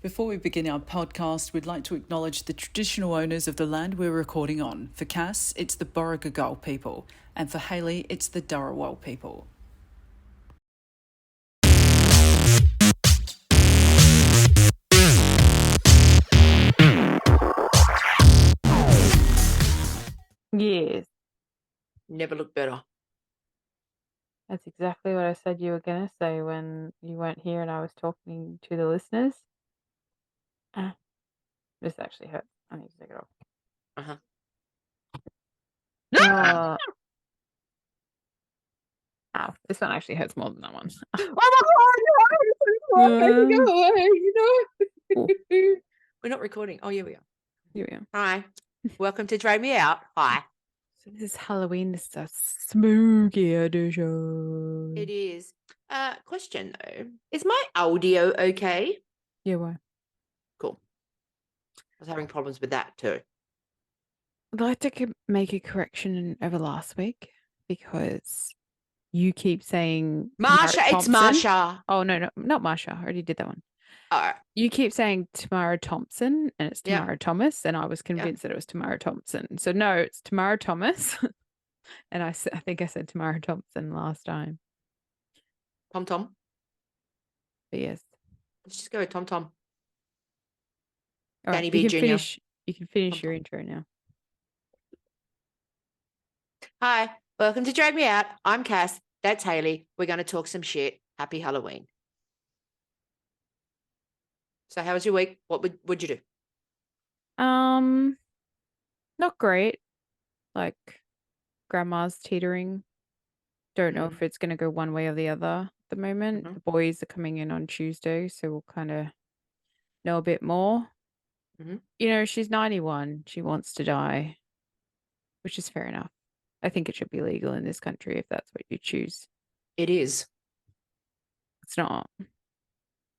Before we begin our podcast, we'd like to acknowledge the traditional owners of the land we're recording on. For Cass, it's the Borragagal people, and for Hayley, it's the Dharawal people. Yes, Never looked better. that's exactly what I said you were going to say when you weren't here and I was talking to the listeners. This actually hurts. I need to take it off. Uh-huh. Ow, this one actually hurts more than that one. Oh my God, we're not recording. Oh, yeah, we are. Here we are. Hi. Welcome to Drag Me Out. Hi. So this is Halloween. This is a spooky edition. It is. Question though. Is my audio okay? Yeah, why? Cool. I was having problems with that too. I'd like to make a correction over last week because you keep saying Marsha, Tamara it's Thompson. Marsha. Oh, no, not Marsha. I already did that one. All right. You keep saying Tamara Thompson and it's Yeah. Tamara Thomas, and I was convinced that it was Tamara Thompson. So no, it's Tamara Thomas. And I think I said Tamara Thompson last time. Tom Tom. But yes. Let's just go with Tom Tom. All Danny right, B. you Jr. can finish your Tom. intro now. Hi. Welcome to Drag Me Out. I'm Cass. That's Hayley. We're going to talk some shit. Happy Halloween. So how was your week? What'd you do? Not great. Like grandma's teetering. Don't know if it's gonna go one way or the other at the moment. The boys are coming in on Tuesday, so we'll kind of know a bit more. You know, she's 91. She wants to die, which is fair enough. I think it should be legal in this country if that's what you choose. It is. It's not.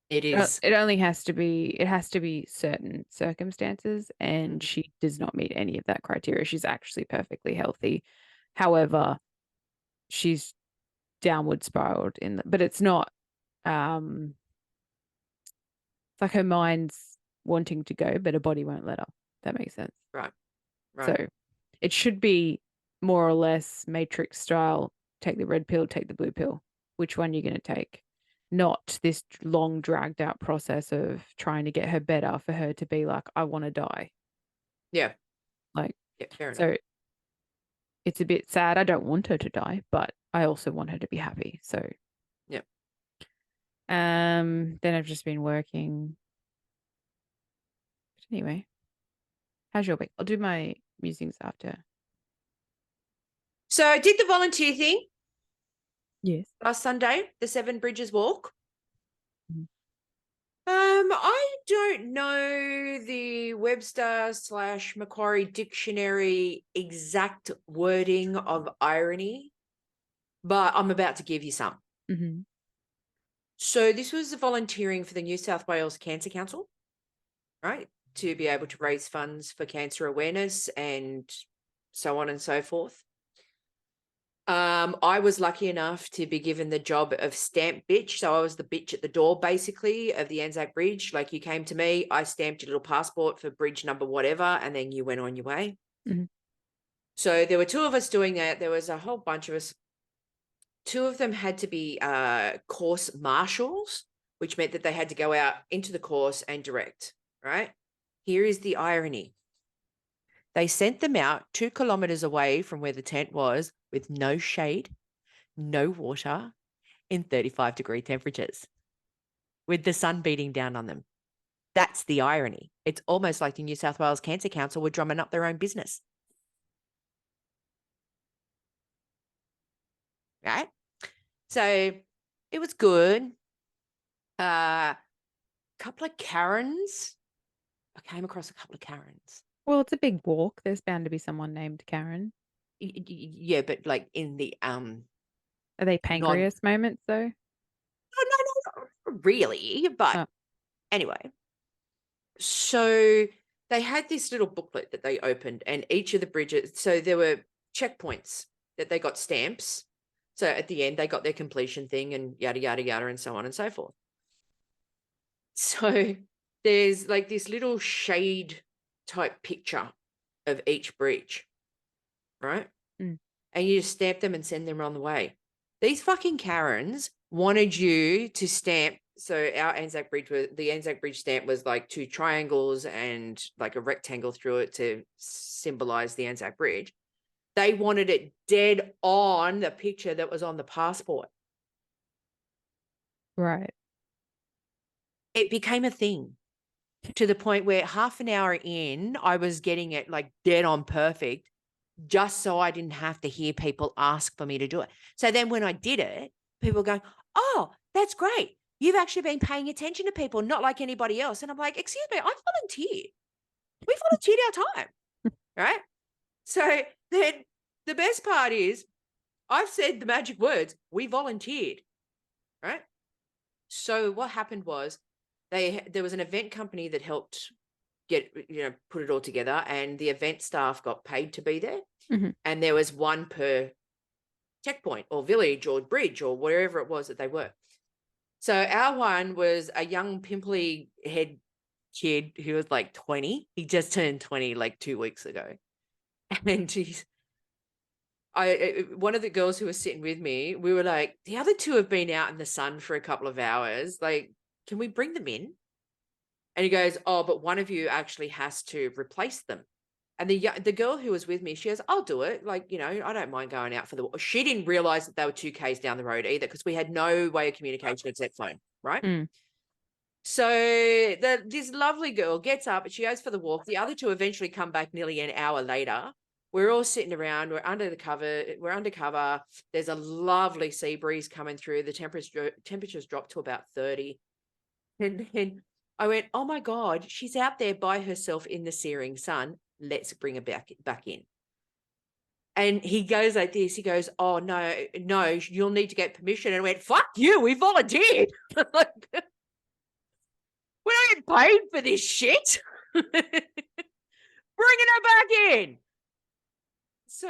It is. It only has to be. It has to be certain circumstances, and she does not meet any of that criteria. She's actually perfectly healthy. However, she's downward spiraled but it's not. It's like her mind's wanting to go, but her body won't let her. If that makes sense. Right. So it should be more or less Matrix style. Take the red pill, take the blue pill. Which one you're going to take? Not this long dragged out process of trying to get her better for her to be like, I want to die. Yeah. Like, yeah, fair enough. So it's a bit sad. I don't want her to die, but I also want her to be happy. So yeah. Then I've just been working. But anyway, how's your week? I'll do my musings after. So I did the volunteer thing. Yes. Last Sunday, the Seven Bridges Walk. I don't know the Webster/Macquarie dictionary exact wording of irony, but I'm about to give you some. So this was volunteering for the New South Wales Cancer Council, right? To be able to raise funds for cancer awareness and so on and so forth. I was lucky enough to be given the job of stamp bitch. So I was the bitch at the door, basically, of the Anzac Bridge. Like, you came to me, I stamped your little passport for bridge number whatever, and then you went on your way. So there were two of us doing that. There was a whole bunch of us. Two of them had to be course marshals, which meant that they had to go out into the course and direct, right? Here is the irony. They sent them out 2 kilometers away from where the tent was with no shade, no water, in 35-degree temperatures, with the sun beating down on them. That's the irony. It's almost like the New South Wales Cancer Council were drumming up their own business. Right? So it was good. Couple of Karens. I came across a couple of Karens. Well, it's a big walk. There's bound to be someone named Karen. Yeah, but like in the Are they pancreas moments though? No, not really. But anyway, so they had this little booklet that they opened, and each of the bridges. So there were checkpoints that they got stamps. So at the end, they got their completion thing and yada, yada, yada, and so on and so forth. So there's like this little shade type picture of each bridge, right? Mm. And you just stamp them and send them on the way. These fucking Karens wanted you to stamp. So our Anzac Bridge, the Anzac Bridge stamp was like 2 triangles and like a rectangle through it to symbolize the Anzac Bridge. They wanted it dead on the picture that was on the passport. Right. It became a thing to the point where half an hour in, I was getting it like dead on perfect, just so I didn't have to hear people ask for me to do it. So then when I did it, people were going, "Oh, that's great. You've actually been paying attention to people, not like anybody else." And I'm like, "Excuse me, I volunteered. We volunteered our time." Right? So then the best part is I've said the magic words, "We volunteered." Right? So what happened was there was an event company that helped put it all together, and the event staff got paid to be there. Mhm. And there was one per checkpoint or village or bridge or wherever it was that they were. So our one was a young pimply head kid who was like 20. He just turned 20 like 2 weeks ago. And one of the girls who was sitting with me, we were like, the other 2 have been out in the sun for a couple of hours. Like, can we bring them in? And he goes, "Oh, but one of you actually has to replace them." And the girl who was with me, she goes, "I'll do it. Like, I don't mind going out for the." She didn't realize that they were 2 Ks down the road either, because we had no way of communication except phone, right? Mm. So this lovely girl gets up and she goes for the walk. The other 2 eventually come back nearly an hour later. We're all sitting around. We're undercover. There's a lovely sea breeze coming through. The temperatures dropped to about 30. And then I went, "Oh my God, she's out there by herself in the searing sun. Let's bring her back in." And he goes like this. He goes, "Oh, no, you'll need to get permission." And I went, "Fuck you, we volunteered." Like, we don't get paid for this shit. Bringing her back in. So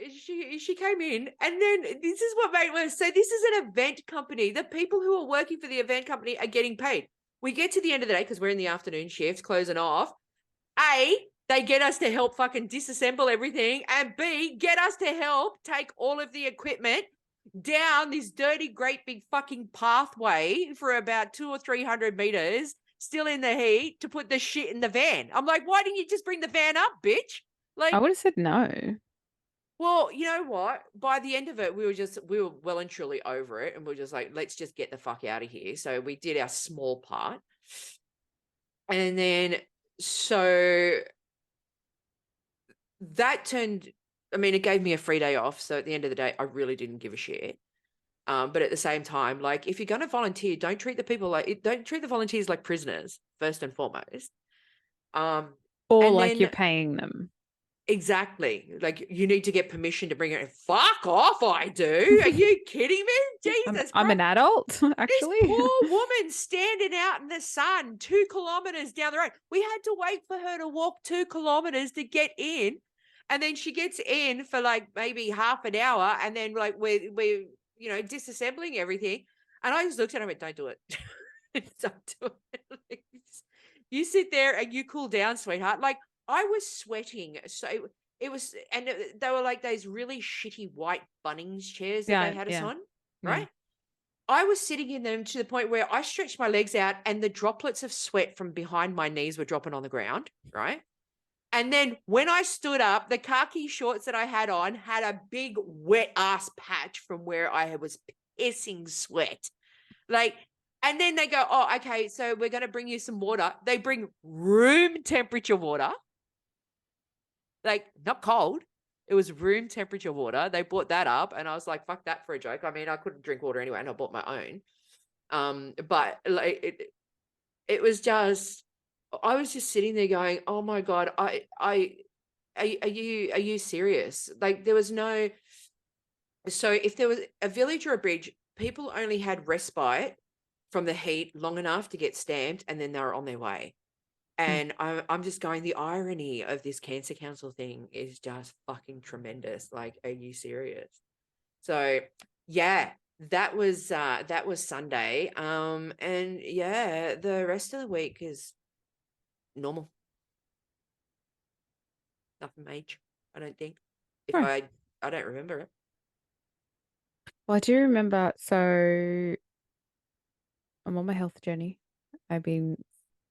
she came in, and then this is what made it worse. So this is an event company. The people who are working for the event company are getting paid. We get to the end of the day, because we're in the afternoon shifts, closing off. A, they get us to help fucking disassemble everything, and B, get us to help take all of the equipment down this dirty, great big fucking pathway for about 200 or 300 meters, still in the heat, to put the shit in the van. I'm like, why didn't you just bring the van up, bitch? Like, I would have said no. well, you know what? By the end of it, we were well and truly over it, and we were just like, let's just get the fuck out of here. So we did our small part. And then, so that it gave me a free day off. So at the end of the day, I really didn't give a shit. But at the same time, like, if you're going to volunteer, don't treat the volunteers like prisoners, first and foremost. Or and like then, you're paying them. Exactly. Like, you need to get permission to bring it in. Fuck off, I do. Are you kidding me? Jesus I'm an adult, actually. This poor woman standing out in the sun 2 kilometers down the road. We had to wait for her to walk 2 kilometers to get in. And then she gets in for like maybe half an hour. And then like we're disassembling everything. And I just looked at her and went, "Don't do it." Don't do it. You sit there and you cool down, sweetheart. Like, I was sweating. So it was, and they were like those really shitty white Bunnings chairs that they had us on, right? Yeah. I was sitting in them to the point where I stretched my legs out and the droplets of sweat from behind my knees were dropping on the ground, right? And then when I stood up, the khaki shorts that I had on had a big wet ass patch from where I was pissing sweat. Like, and then they go, "Oh, okay, so we're going to bring you some water." They bring room temperature water. Like, not cold. It was room temperature water. They brought that up, and I was like, "Fuck that for a joke." I mean, I couldn't drink water anyway, and I bought my own. But like it was just, I was just sitting there going, "Oh my God, are you serious?" Like, there was no. So if there was a village or a bridge, people only had respite from the heat long enough to get stamped, and then they were on their way. And I'm just going, the irony of this Cancer Council thing is just fucking tremendous. Like, are you serious? So yeah, that was Sunday. And yeah, the rest of the week is normal. Nothing major, I don't think. Right. I don't remember it. Well, I do remember. So I'm on my health journey. I've been.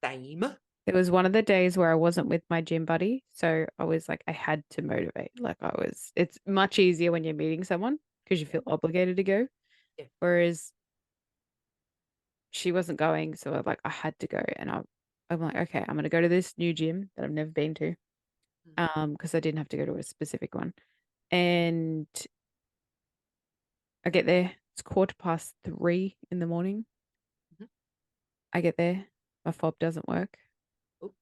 Same. It was one of the days where I wasn't with my gym buddy, so I was like, I had to motivate. Like I was. It's much easier when you're meeting someone because you feel obligated to go. Yeah. Whereas she wasn't going, so I had to go, and I'm like, okay, I'm gonna go to this new gym that I've never been to, because I didn't have to go to a specific one, and I get there. It's 3:15 in the morning. Mhm. I get there. My fob doesn't work. Oh.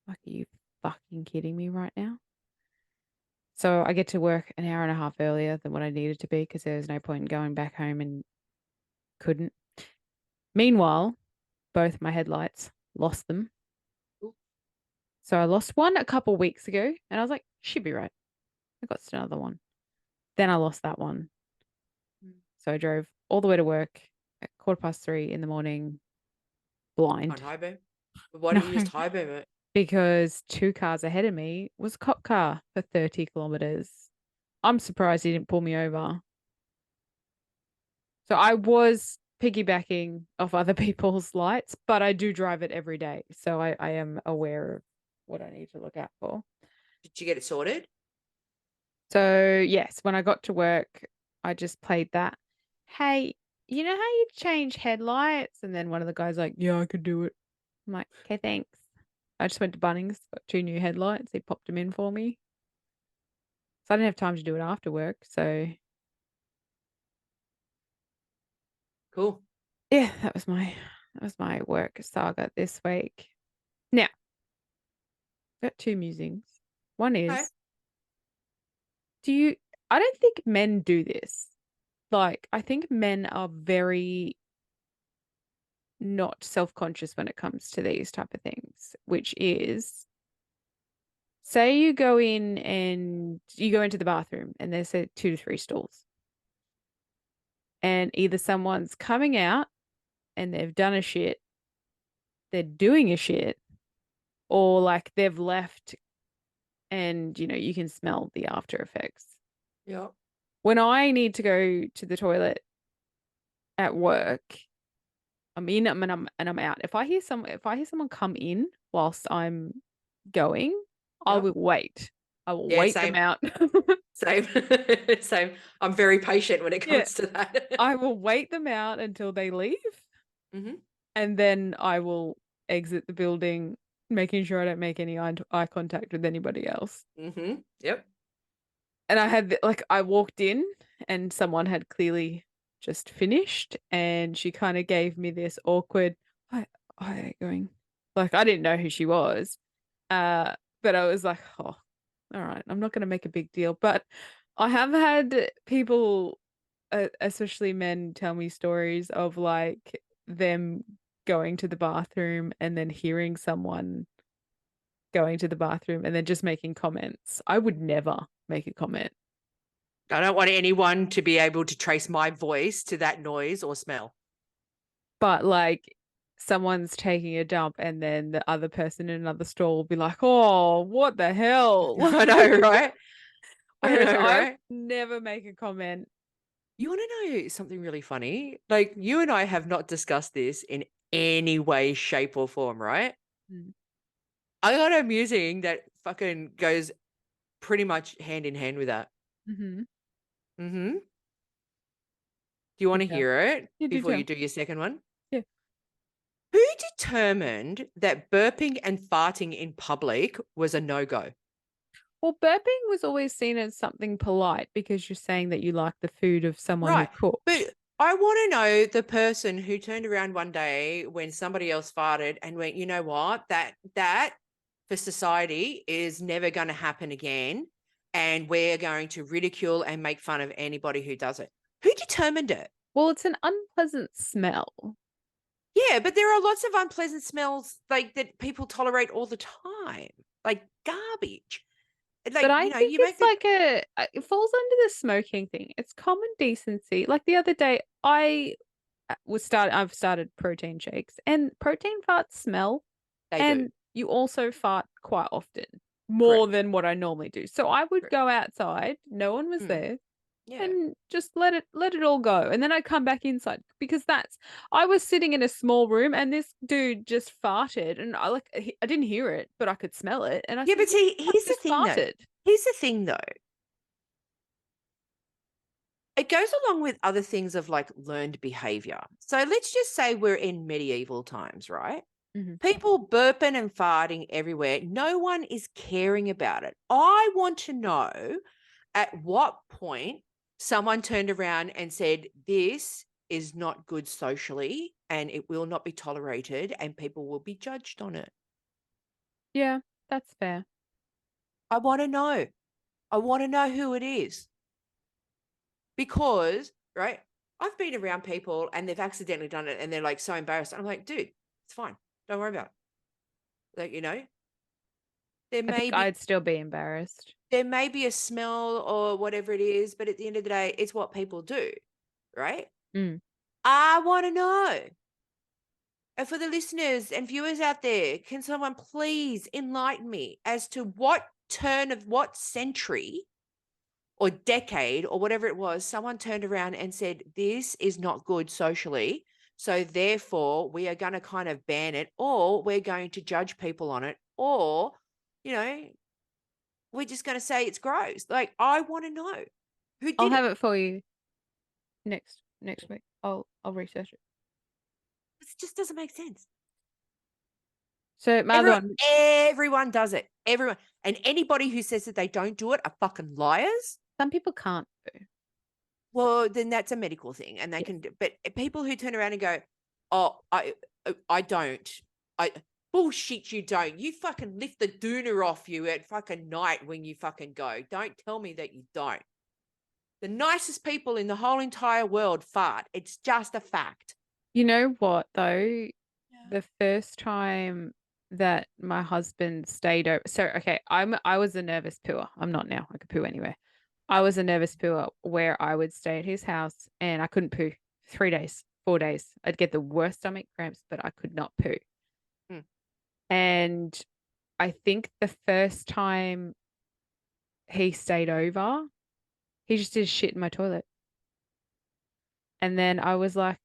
Like, are you fucking kidding me right now? So I get to work an hour and a half earlier than what I needed to be because there was no point in going back home and couldn't. Meanwhile, both my headlights lost them. Ooh. So I lost one a couple weeks ago and I was like, should be right. I got another one. Then I lost that one. So I drove all the way to work at 3:15 in the morning, blind. On high beam? Why No, didn't you just high beam it? because 2 cars ahead of me was a cop car for 30 kilometers. I'm surprised he didn't pull me over. So I was piggybacking off other people's lights, but I do drive it every day. So I am aware of what I need to look out for. Did you get it sorted? So yes, when I got to work, I just played that. Hey, you know how you change headlights? And then one of the guys like, yeah, I could do it. I'm like, okay, thanks. I just went to Bunnings, got 2 new headlights. He popped them in for me. So I didn't have time to do it after work. So Cool. yeah, that was my work saga this week. Now, got 2 musings. One Okay. is, I don't think men do this. Like, I think men are very not self-conscious when it comes to these type of things, which is, say you go into the bathroom and there's 2 to 3 stalls. And either someone's coming out and they've done a shit, they're doing a shit, or like they've left and you can smell the after effects. Yeah. When I need to go to the toilet at work, I'm in and I'm out. If I hear someone come in whilst I'm going, I Yep. will wait. I will Yeah, wait them same. out. Same. Same. I'm very patient when it Yeah. comes to that. I will wait them out until they leave, hmm and then I will exit the building, making sure I don't make any eye contact with anybody else. Yep. And I walked in and someone had clearly just finished and she kind of gave me this awkward, hi going. Like, I didn't know who she was. But I was like, oh, all right, I'm not going to make a big deal. But I have had people, especially men, tell me stories of like them going to the bathroom and then hearing someone going to the bathroom and then just making comments. I would never make a comment. I don't want anyone to be able to trace my voice to that noise or smell. But like someone's taking a dump and then the other person in another stall will be like, oh, what the hell? I know, right? Whereas I right? would never make a comment. You want to know something really funny? Like, you and I have not discussed this in any way, shape, or form, right? Mm. I got a musing that fucking goes pretty much hand in hand with that. Mm-hmm. Do you want to hear it You do before you tell. do your second one? Yeah. Who determined that burping and farting in public was a no-go? Well, burping was always seen as something polite because you're saying that you like the food of someone who Right. cooked. But I want to know the person who turned around one day when somebody else farted and went, you know what, that for society is never going to happen again. And we're going to ridicule and make fun of anybody who does it. Who determined it? Well, it's an unpleasant smell. Yeah, but there are lots of unpleasant smells like that people tolerate all the time, like garbage. Like, But I you think make it's like it falls under the smoking thing. It's common decency. Like the other day, I've started protein shakes and protein farts smell. they And do. you also fart quite often, more than what I normally do. So I would Correct. go outside, no one was there, Yeah. and just let it all go. And then I'd come back inside because I was sitting in a small room and this dude just farted and I didn't hear it, but I could smell it. And I Yeah, said, but see, "What here's the just thing though. farted?" Here's the thing though. It goes along with other things of like learned behavior. So let's just say we're in medieval times, right? Mhm. People burping and farting everywhere. No one is caring about it. I want to know at what point someone turned around and said, this is not good socially and it will not be tolerated and people will be judged on it. Yeah, that's fair. I want to know. I want to know who it is. Because, right, I've been around people and they've accidentally done it and they're like so embarrassed. I'm like, dude, it's fine. Don't worry about it. Like, there I may think be I'd still be embarrassed. there may be a smell or whatever it is, but at the end of the day, it's what people do, right? Mm. I want to know. And for the listeners and viewers out there, can someone please enlighten me as to what turn of what century or decade or whatever it was, someone turned around and said, this is not good socially. So therefore, we are going to kind of ban it, or we're going to judge people on it, or, we're just going to say it's gross. Like, I want to know who I'll did have it. it for you next week. I'll research it. It just doesn't make sense. So my other one, Everyone does it. Everyone. And anybody who says that they don't do it are fucking liars. some people can't do. Well, then that's a medical thing, and they Yes. can. But people who turn around and go, "Oh, I don't. I bullshit. You don't. You fucking lift the doona off you at fucking night when you fucking go. Don't tell me that you don't." The nicest people in the whole entire world fart. It's just a fact. You know what though? Yeah. The first time that my husband stayed over, so okay, I was a nervous pooer. I'm not now. I could poo anywhere. I was a nervous pooer where I would stay at his house and I couldn't poo 3 days, 4 days. I'd get the worst stomach cramps, but I could not poo. Hmm. And I think the first time he stayed over, he just did shit in my toilet. And then I was like,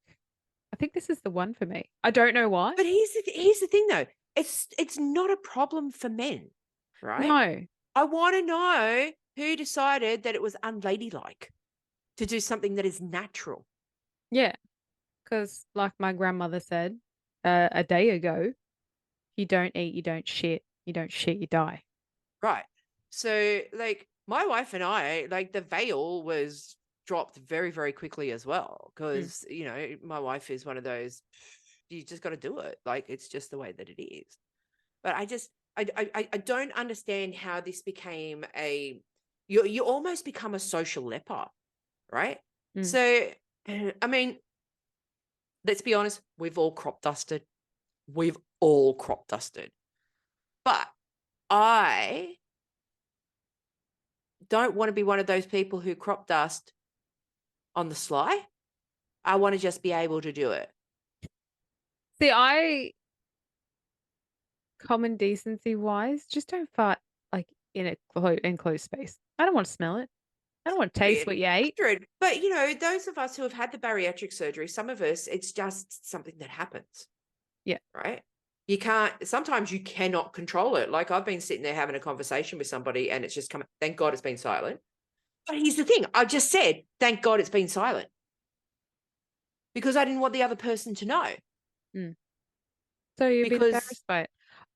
I think this is the one for me. I don't know why. But here's the thing though. It's not a problem for men, right? No. I want to know who decided that it was unladylike to do something that is natural. Yeah. Because like my grandmother said a day ago, you don't eat, you don't shit. You don't shit, you die. Right. So, like, my wife and I, like, the veil was dropped very, very quickly as well. Because, my wife is one of those, you just got to do it. Like, it's just the way that it is. But I don't understand how this became you almost become a social leper, right? Mm. So, I mean, let's be honest, we've all crop dusted. We've all crop dusted. But I don't want to be one of those people who crop dust on the sly. I want to just be able to do it. See, common decency wise, just don't fart like in a enclosed space. I don't want to smell it. I don't want to taste what you ate. But those of us who have had the bariatric surgery, some of us, it's just something that happens. Yeah. Right. Sometimes you cannot control it. Like I've been sitting there having a conversation with somebody and it's just coming. Thank God it's been silent. But here's the thing. I just said, thank God it's been silent. Because I didn't want the other person to know. Mm. So you've been embarrassed by it.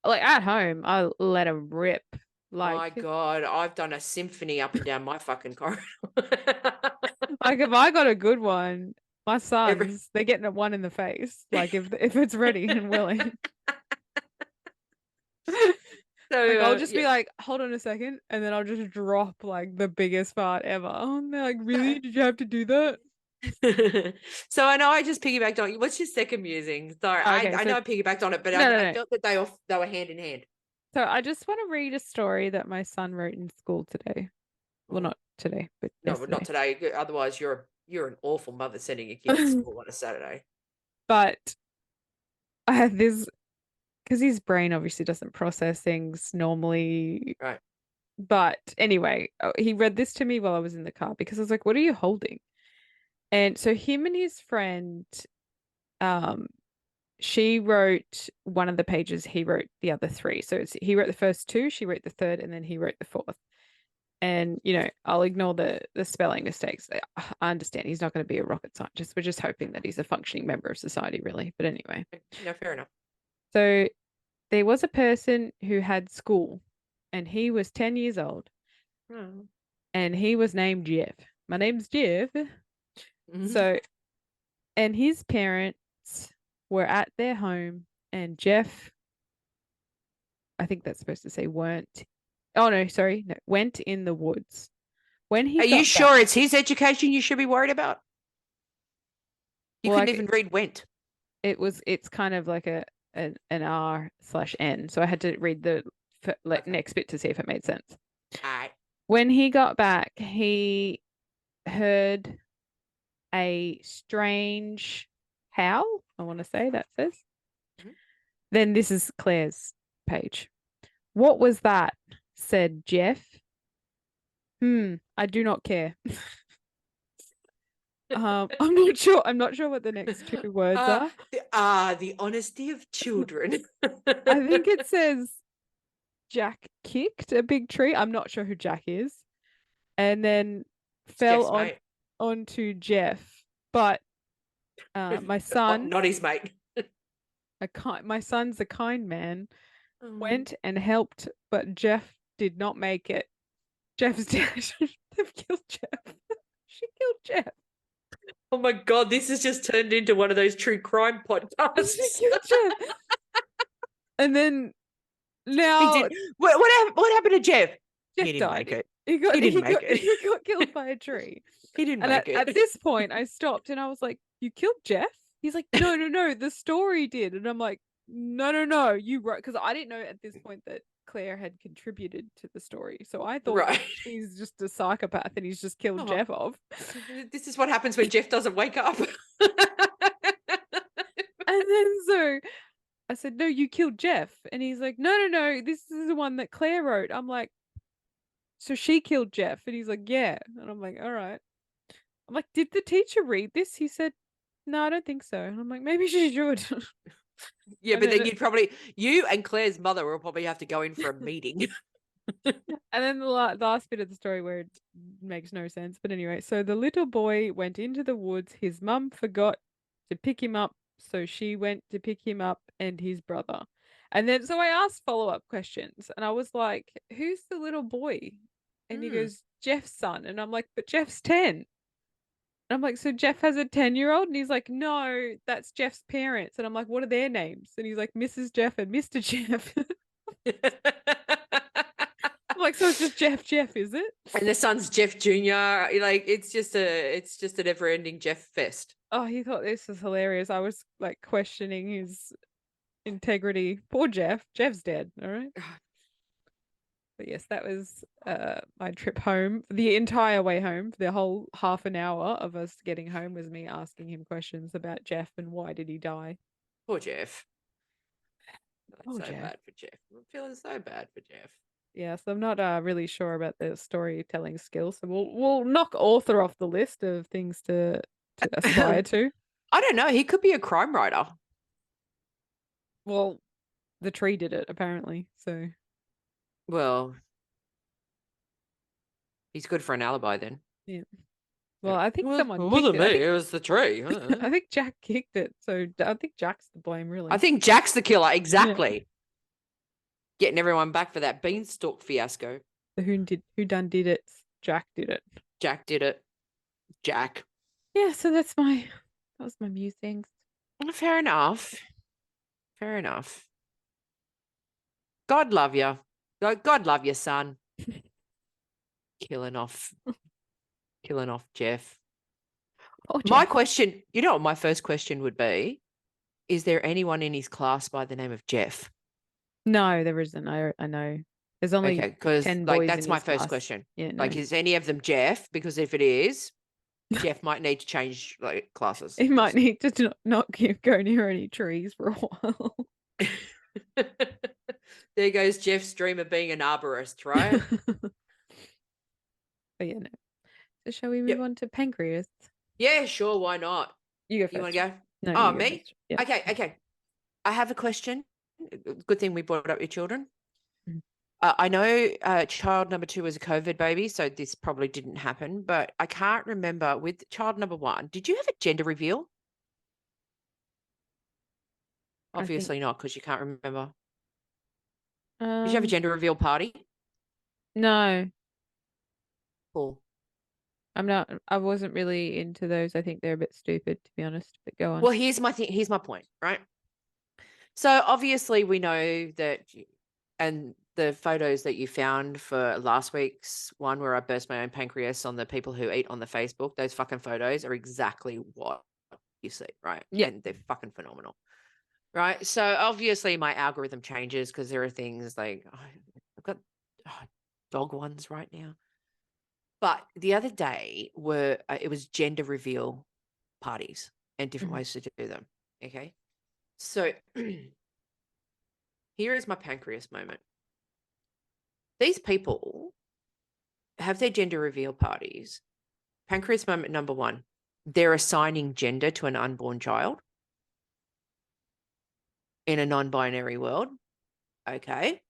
Like at home, I let them rip. My God, I've done a symphony up and down my fucking corridor. Like if I got a good one, my sons, they're getting one in the face. Like if it's ready and willing. So like I'll just be like, hold on a second, and then I'll just drop like the biggest fart ever. And they're like, really? Did you have to do that? So I know I just piggybacked on. What's your second musing? Sorry, Okay, I know I piggybacked on it, but No. I felt that they were hand in hand. So I just want to read a story that my son wrote in school today. Well, not today, but no, but not today. Otherwise, you're an awful mother sending your kids to school on a Saturday. But I had this because his brain obviously doesn't process things normally. Right. But anyway, he read this to me while I was in the car because I was like, "What are you holding?" And so him and his friend, um, she wrote one of the pages, he wrote the other three. So he wrote the first two, she wrote the third, and then he wrote the fourth. And I'll ignore the spelling mistakes. I understand he's not going to be a rocket scientist. We're just hoping that he's a functioning member of society, really. But anyway. No, fair enough. So there was a person who had school, and he was 10 years old, and he was named Jeff. My name's Jeff. So, and his parents were at their home, and Jeff, I think that's supposed to say weren't. Oh no, sorry, no, went in the woods. When he Are you got sure back, it's his education you should be worried about? You Well, couldn't even read went. it's kind of like an R/N, so I had to read the next bit to see if it made sense. All right. When he got back, he heard a strange howl. I want to say that says. Mhm. Then this is Claire's page. What was that? Said Jeff. I do not care. I'm not sure. I'm not sure what the next two words are. The honesty of children. I think it says Jack kicked a big tree. I'm not sure who Jack is. And then fell onto Jeff. But my son, not his mate. my son's a kind man, Oh. went and helped, but Jeff did not make it. Jeff's dad. They've killed Jeff. She killed Jeff. Oh my God, this has just turned into one of those true crime podcasts. She killed Jeff. And then now what happened to Jeff? Jeff He didn't died. make it. He got killed by a tree. He didn't And make it. at this point, I stopped and I was like, "You killed Jeff?" He's like, "No, the story did." And I'm like, "No, you wrote," because I didn't know at this point that Claire had contributed to the story. So I thought he's just a psychopath and he's just killed Jeff off. This is what happens when Jeff doesn't wake up. And then so I said, "No, you killed Jeff." And he's like, No, this is the one that Claire wrote. I'm like, "So she killed Jeff?" And he's like, "Yeah." And I'm like, "All right." I'm like, "Did the teacher read this?" He said, "No, I don't think so." And I'm like, "Maybe she should." Yeah, And but then you and Claire's mother will probably have to go in for a meeting. And then the last bit of the story where it makes no sense. But anyway, so the little boy went into the woods. His mum forgot to pick him up. So she went to pick him up and his brother. And then so I asked follow-up questions and I was like, "Who's the little boy?" And he goes, "Jeff's son." And I'm like, "But Jeff's 10. And I'm like, "So Jeff has a 10-year-old?" And he's like, "No, that's Jeff's parents." And I'm like, "What are their names?" And he's like, "Mrs. Jeff and Mr. Jeff." I'm like, "So it's just Jeff, is it?" And the son's Jeff Jr. Like it's just a never-ending Jeff fest. Oh, he thought this was hilarious. I was like questioning his integrity. Poor Jeff. Jeff's dead. All right. But yes, that was my trip home. The entire way home, the whole half an hour of us getting home was me asking him questions about Jeff and why did he die. Poor Jeff. Poor so Jeff. bad for Jeff. I'm feeling so bad for Jeff. Yeah, so I'm not really sure about the storytelling skills. So we'll knock author off the list of things to aspire to. I don't know. He could be a crime writer. Well, the tree did it apparently. So well, he's good for an alibi then. Yeah. Well, I think someone it kicked wasn't it. me. It was the tree. I think Jack kicked it, so I think Jack's to blame, really. I think Jack's the killer. Exactly. Getting everyone back for that beanstalk fiasco. So who done did it? Jack did it. Jack did it. Jack. Yeah, so that was my musings. Fair enough. Fair enough. God love you. God love your son. Killing off Jeff. Oh, My Jeff. question, you know what my first question would be? Is there anyone in his class by the name of Jeff? No, there isn't. I know. There's only because 10 like boys that's in my his first class. question. Yeah, no. Like, is any of them Jeff? Because if it is, Jeff might need to change like classes. He might need to not go near any trees for a while. There goes Jeff's dream of being an arborist, right? But yeah, no. So shall we move Yep. on to pancreas? Yeah, sure. Why not? You go You first. want to go? No, Oh, you go me? first. Yeah. Okay. I have a question. Good thing we brought up your children. Mhm. I know child number 2 was a COVID baby, so this probably didn't happen, but I can't remember with child number 1, did you have a gender reveal? I think Obviously not, because you can't remember. Did you have a um gender reveal party? no, Cool. I wasn't really into those. I think they're a bit stupid, to be honest, but go on. Well, here's my thing. Here's my point, right? So obviously we know that, and the photos that you found for last week's one where I burst my own pancreas on the people who eat on the Facebook, those fucking photos are exactly what you see, right? Yeah. And they're fucking phenomenal, right? So obviously my algorithm changes because there are things like I've got dog ones right now. But the other day it was gender reveal parties and different Mhm. ways to do them. Okay. So here is my pancreas moment. These people have their gender reveal parties. Pancreas moment number 1, they're assigning gender to an unborn child in a non-binary world. Okay.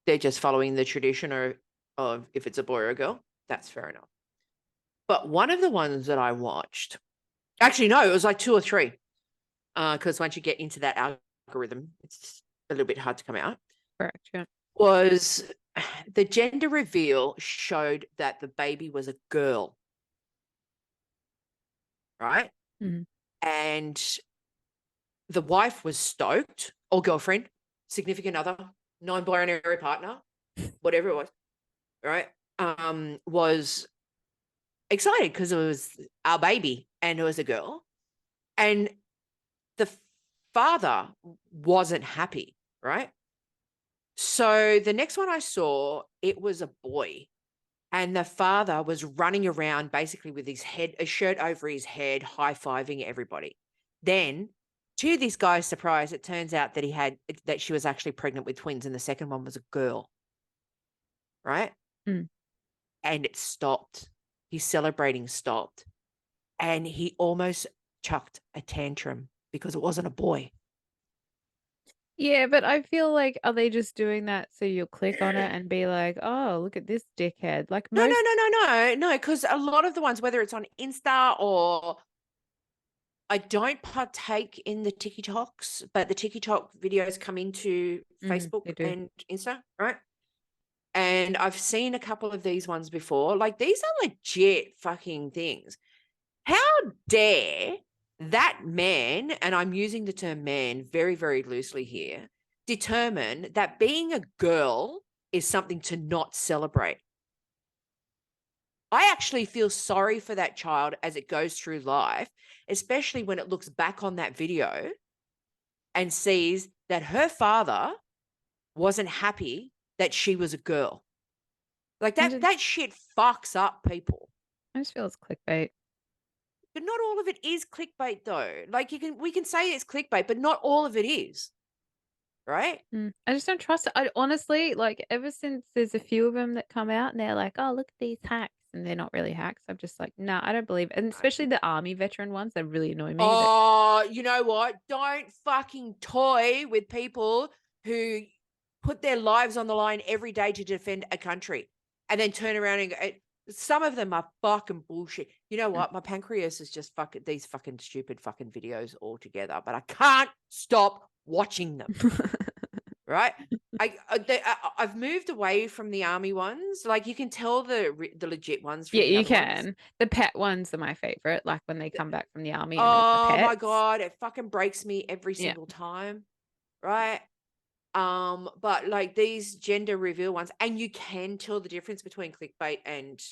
They're just following the tradition of if it's a boy or a girl. That's fair enough. But one of the ones that I watched, actually, no, it was like 2 or 3. Because once you get into that algorithm, it's a little bit hard to come out. Correct. Yeah. Was the gender reveal showed that the baby was a girl, right? Mhm. And the wife was stoked, or girlfriend, significant other, non-binary partner, whatever it was, right? Was excited because it was our baby and it was a girl. And the father wasn't happy, right? So the next one I saw, it was a boy. And the father was running around basically with a shirt over his head, high-fiving everybody. Then, to this guy's surprise, it turns out that she was actually pregnant with twins, and the second one was a girl. Right? Mm. And it stopped. His celebrating stopped. And he almost chucked a tantrum because it wasn't a boy. Yeah, but I feel like, are they just doing that so you'll click on it and be like, oh, look at this dickhead? Like No, most. because a lot of the ones, whether it's on Insta or I don't partake in the TikToks, but the TikTok videos come into Facebook They do. and Insta, right? And I've seen a couple of these ones before. Like, these are legit fucking things. How dare that man, and I'm using the term man very, very loosely here, determine that being a girl is something to not celebrate? I actually feel sorry for that child as it goes through life, especially when it looks back on that video and sees that her father wasn't happy that she was a girl. Like that shit fucks up people. I just feel it's clickbait. But not all of it is clickbait though. Like we can say it's clickbait, but not all of it is. Right? I just don't trust it. I honestly, like, ever since there's a few of them that come out and they're like, oh, look at these hacks. And they're not really hacks. I'm just like, nah, I don't believe it. And especially the army veteran ones, they really annoy me. Oh, you know what? Don't fucking toy with people who put their lives on the line every day to defend a country and then turn around and go, some of them are fucking bullshit. You know what? My pancreas is just these fucking stupid fucking videos altogether, but I can't stop watching them. Right? I've moved away from the army ones. Like, you can tell the legit ones from Yeah, the you other ones. can. The pet ones are my favorite. Like when they come back from the army and it's the Oh my pets. God, it fucking breaks me every Yeah. single time. Right? But like these gender reveal ones, and you can tell the difference between clickbait and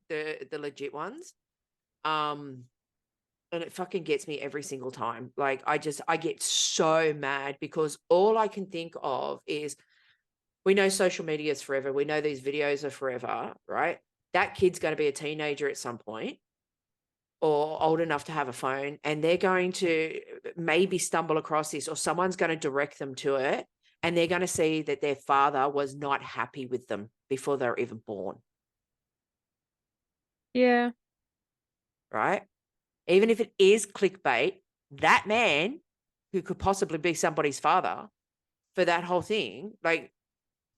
the legit ones. And it fucking gets me every single time. Like, I get so mad because all I can think of is, we know social media is forever. We know these videos are forever, right? That kid's going to be a teenager at some point. or old enough to have a phone, and they're going to maybe stumble across this, or someone's going to direct them to it, and they're going to see that their father was not happy with them before they were even born, Yeah. right? Even if it is clickbait, that man who could possibly be somebody's father for that whole thing, like,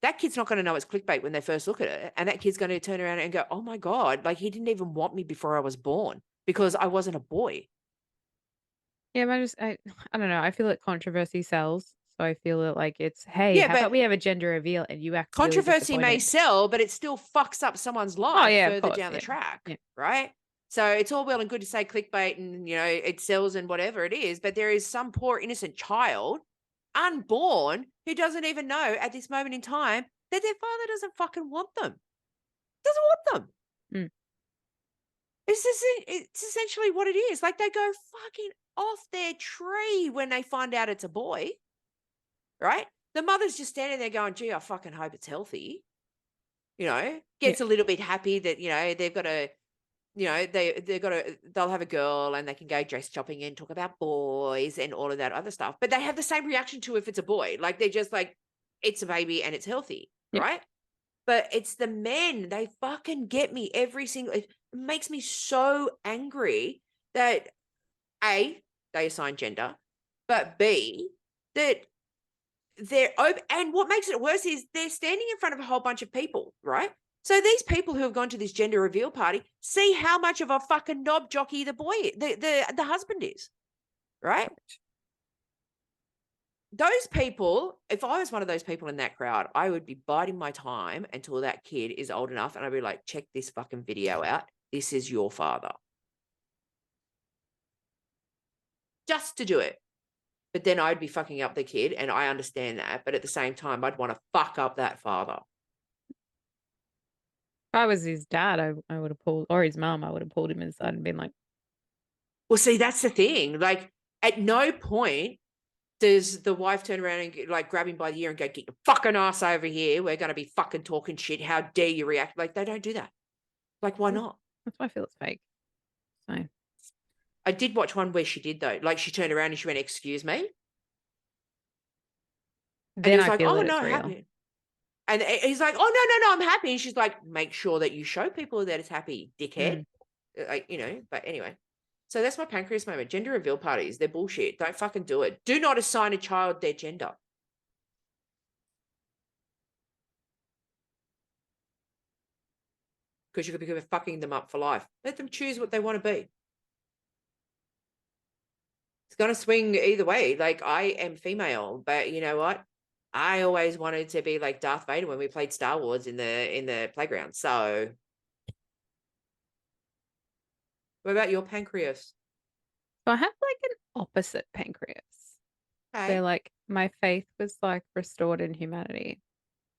that kid's not going to know it's clickbait when they first look at it. And that kid's going to turn around and go, oh my God, like, he didn't even want me before I was born because I wasn't a boy. Yeah, I don't know. I feel like controversy sells. So I feel it like it's, hey, Yeah, how about but we have a gender reveal and you act really controversy may disappointed? sell, but it still fucks up someone's Oh life yeah, of further course. down the Yeah. track, Yeah. right? So it's all well and good to say clickbait and, it sells and whatever it is, but there is some poor innocent child, unborn, who doesn't even know at this moment in time that their father doesn't fucking want them. Doesn't want them. Mm. It's essentially what it is. Like, they go fucking off their tree when they find out it's a boy, right? The mother's just standing there going, gee, I fucking hope it's healthy. Yeah. Gets a little bit happy that, they've got a, they'll have a girl and they can go dress shopping and talk about boys and all of that other stuff. But they have the same reaction to if it's a boy. Like, they're just like, it's a baby and it's healthy, Yeah. right? But it's the men, they fucking get me every single, it makes me so angry that A, they assign gender, but B, that they're open. And what makes it worse is they're standing in front of a whole bunch of people, right? So these people who have gone to this gender reveal party see how much of a fucking knob jockey the husband is, right? Those people, if I was one of those people in that crowd, I would be biding my time until that kid is old enough, and I'd be like, check this fucking video out. This is your father. Just to do it. But then I'd be fucking up the kid, and I understand that. But at the same time, I'd want to fuck up that father. If I was his dad, I would have pulled, or his mom, I would have pulled him inside and been like, Well, see, that's the thing. Like, at no point does the wife turn around and like grab him by the ear and go, get your fucking ass over here. We're going to be fucking talking shit. How dare you react? Like, they don't do that. Like, why not? that's why I feel it's fake. So I did watch one where she did, though. Like, she turned around and she went, excuse me. And he then was I like, feel oh, that no, it's real. happy. And he's like, oh, no, I'm happy. And she's like, make sure that you show people that it's happy, dickhead. Like, but anyway. So that's my pancreas moment. Gender reveal parties, they're bullshit. Don't fucking do it. Do not assign a child their gender. Because you could be fucking them up for life. Let them choose what they want to be. It's going to swing either way. Like, I am female, but you know what? I always wanted to be like Darth Vader when we played Star Wars in the playground. So what about your pancreas? So I have like an opposite pancreas. Okay. So like my faith was like restored in humanity.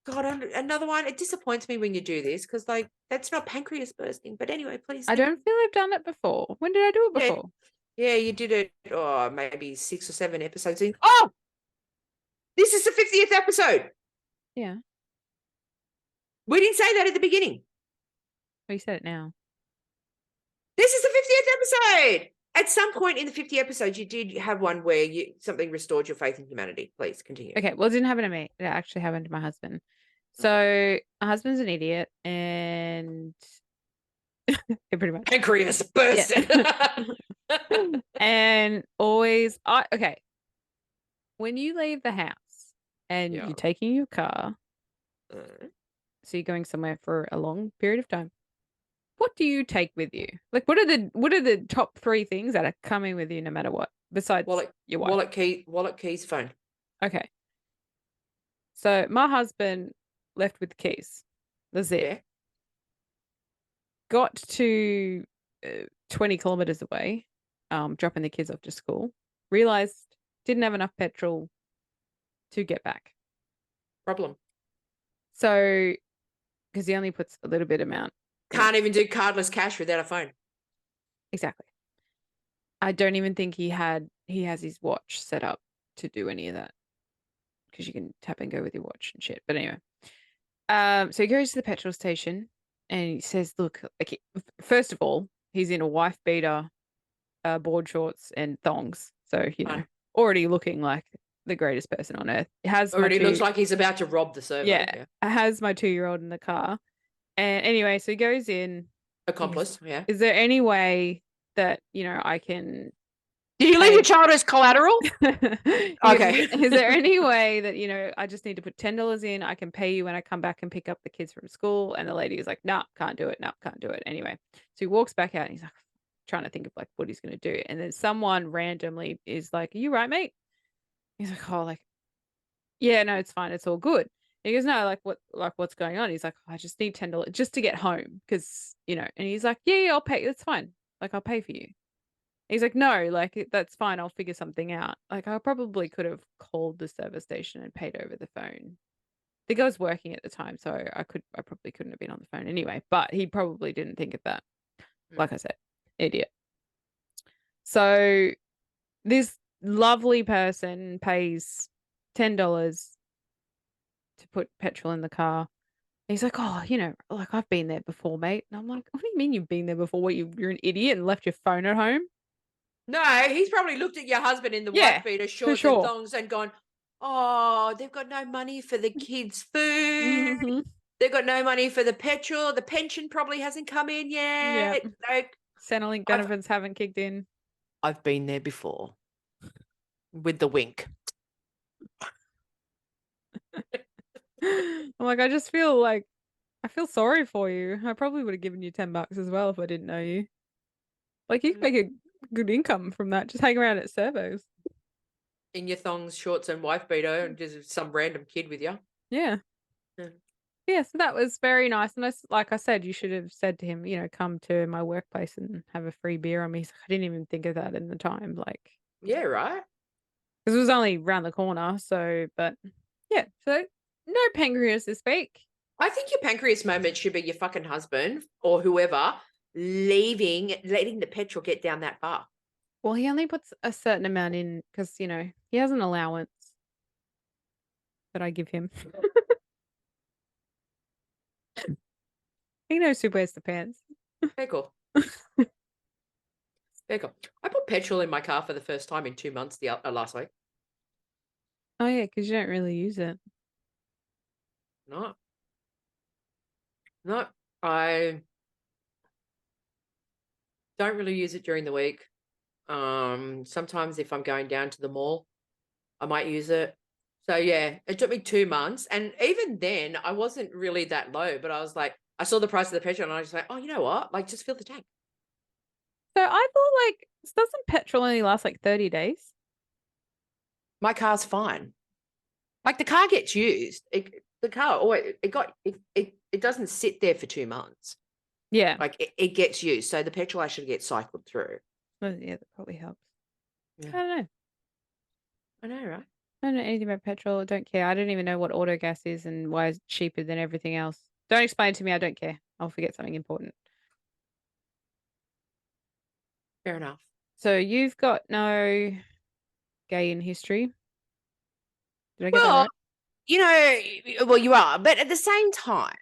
God, another one. It disappoints me when you do this because, like, that's not pancreas bursting. But anyway, please. I don't feel I've done it before. When did I do it Yeah, before? yeah, you did it. Oh, maybe 6 or 7 episodes in. Oh, this is the 50th episode. Yeah. We didn't say that at the beginning. Oh, you said it now. This is the 50th episode. At some point in the 50 episodes, you did have one where something restored your faith in humanity. Please continue. Okay, well, it didn't happen to me. It actually happened to my husband. So my husband's an idiot, and yeah, pretty much. Pancreas bursting. And always, okay. When you leave the house and Yeah. you're taking your car, so you're going somewhere for a long period of time, what do you take with you? Like, what are the top 3 things that are coming with you no matter what, besides your wife? Wallet, keys, phone. Okay. So my husband left with the keys. That's it. Yeah. Got to 20 kilometers away, dropping the kids off to school. Realized didn't have enough petrol to get back. Problem. So, because he only puts a little bit amount. Can't even do cardless cash without a phone. Exactly. I don't even think he has his watch set up to do any of that, because you can tap and go with your watch and shit. But anyway, so he goes to the petrol station and he says, look, okay, first of all, he's in a wife beater board shorts and thongs. So, Fun. already looking like the greatest person on earth. It has Already looks like he's about to rob the servo. yeah, it has my 2-year-old in the car. And anyway, so he goes in. Accomplice, yeah. Is there any way that, I can Did you leave your child as collateral? Okay. Is there any way that, I just need to put $10 in, I can pay you when I come back and pick up the kids from school? And the lady is like, nah, can't do it. No, can't do it. Anyway, so he walks back out and he's like trying to think of like what he's going to do. And then someone randomly is like, are you right, mate? He's like, oh, like, yeah, no, it's fine. It's all good. And he goes, no, what's going on? He's like, oh, I just need $10 just to get home. Cause and he's like, yeah, I'll pay. That's fine. Like, I'll pay for you. He's like, no, like, that's fine. I'll figure something out. Like, I probably could have called the service station and paid over the phone. I think I was working at the time, so I probably couldn't have been on the phone anyway, but he probably didn't think of that. Like I said, idiot. So this lovely person pays $10 to put petrol in the car. He's like, oh, like, I've been there before, mate. And I'm like, what do you mean you've been there before? What, you're an idiot and left your phone at home? No, he's probably looked at your husband in the wife beater shorts and thongs and gone, oh, they've got no money for the kids' food. Mm-hmm. They've got no money for the petrol. The pension probably hasn't come in yet. Yeah. Like, Centrelink benefits haven't kicked in. I've been there before with the wink. I'm like, I just feel like, I feel sorry for you. I probably would have given you $10 as well if I didn't know you. Like, you can make a good income from that. Just hang around at servos. In your thongs, shorts, and wife beater, and just some random kid with you. Yeah. Yeah, so that was very nice. And like I said, you should have said to him, come to my workplace and have a free beer on me. He's like, I didn't even think of that in the time. Like, yeah, right. Because it was only around the corner. So, but yeah, so no pancreas this week. I think your pancreas moment should be your fucking husband or whoever letting the petrol get down that far. Well, he only puts a certain amount in because, he has an allowance that I give him. He knows who wears the pants. Very cool. Very cool. I put petrol in my car for the first time in 2 months last week. Oh, yeah, because you don't really use it. No, I don't really use it during the week. Sometimes if I'm going down to the mall, I might use it. So yeah, it took me 2 months. And even then I wasn't really that low, but I was like, I saw the price of the petrol and I was just like, oh, you know what? Like, just fill the tank. So I thought, like, doesn't petrol only last like 30 days? My car's fine. Like, the car gets used. It doesn't sit there for 2 months. Yeah. Like, it gets used. So the petrol actually gets cycled through. Well, yeah, that probably helps. Yeah. I don't know. I know, right? I don't know anything about petrol. I don't care. I don't even know what auto gas is and why it's cheaper than everything else. Don't explain it to me. I don't care. I'll forget something important. Fair enough. So you've got no gay in history. Did I get that right? Well, you are, but at the same time,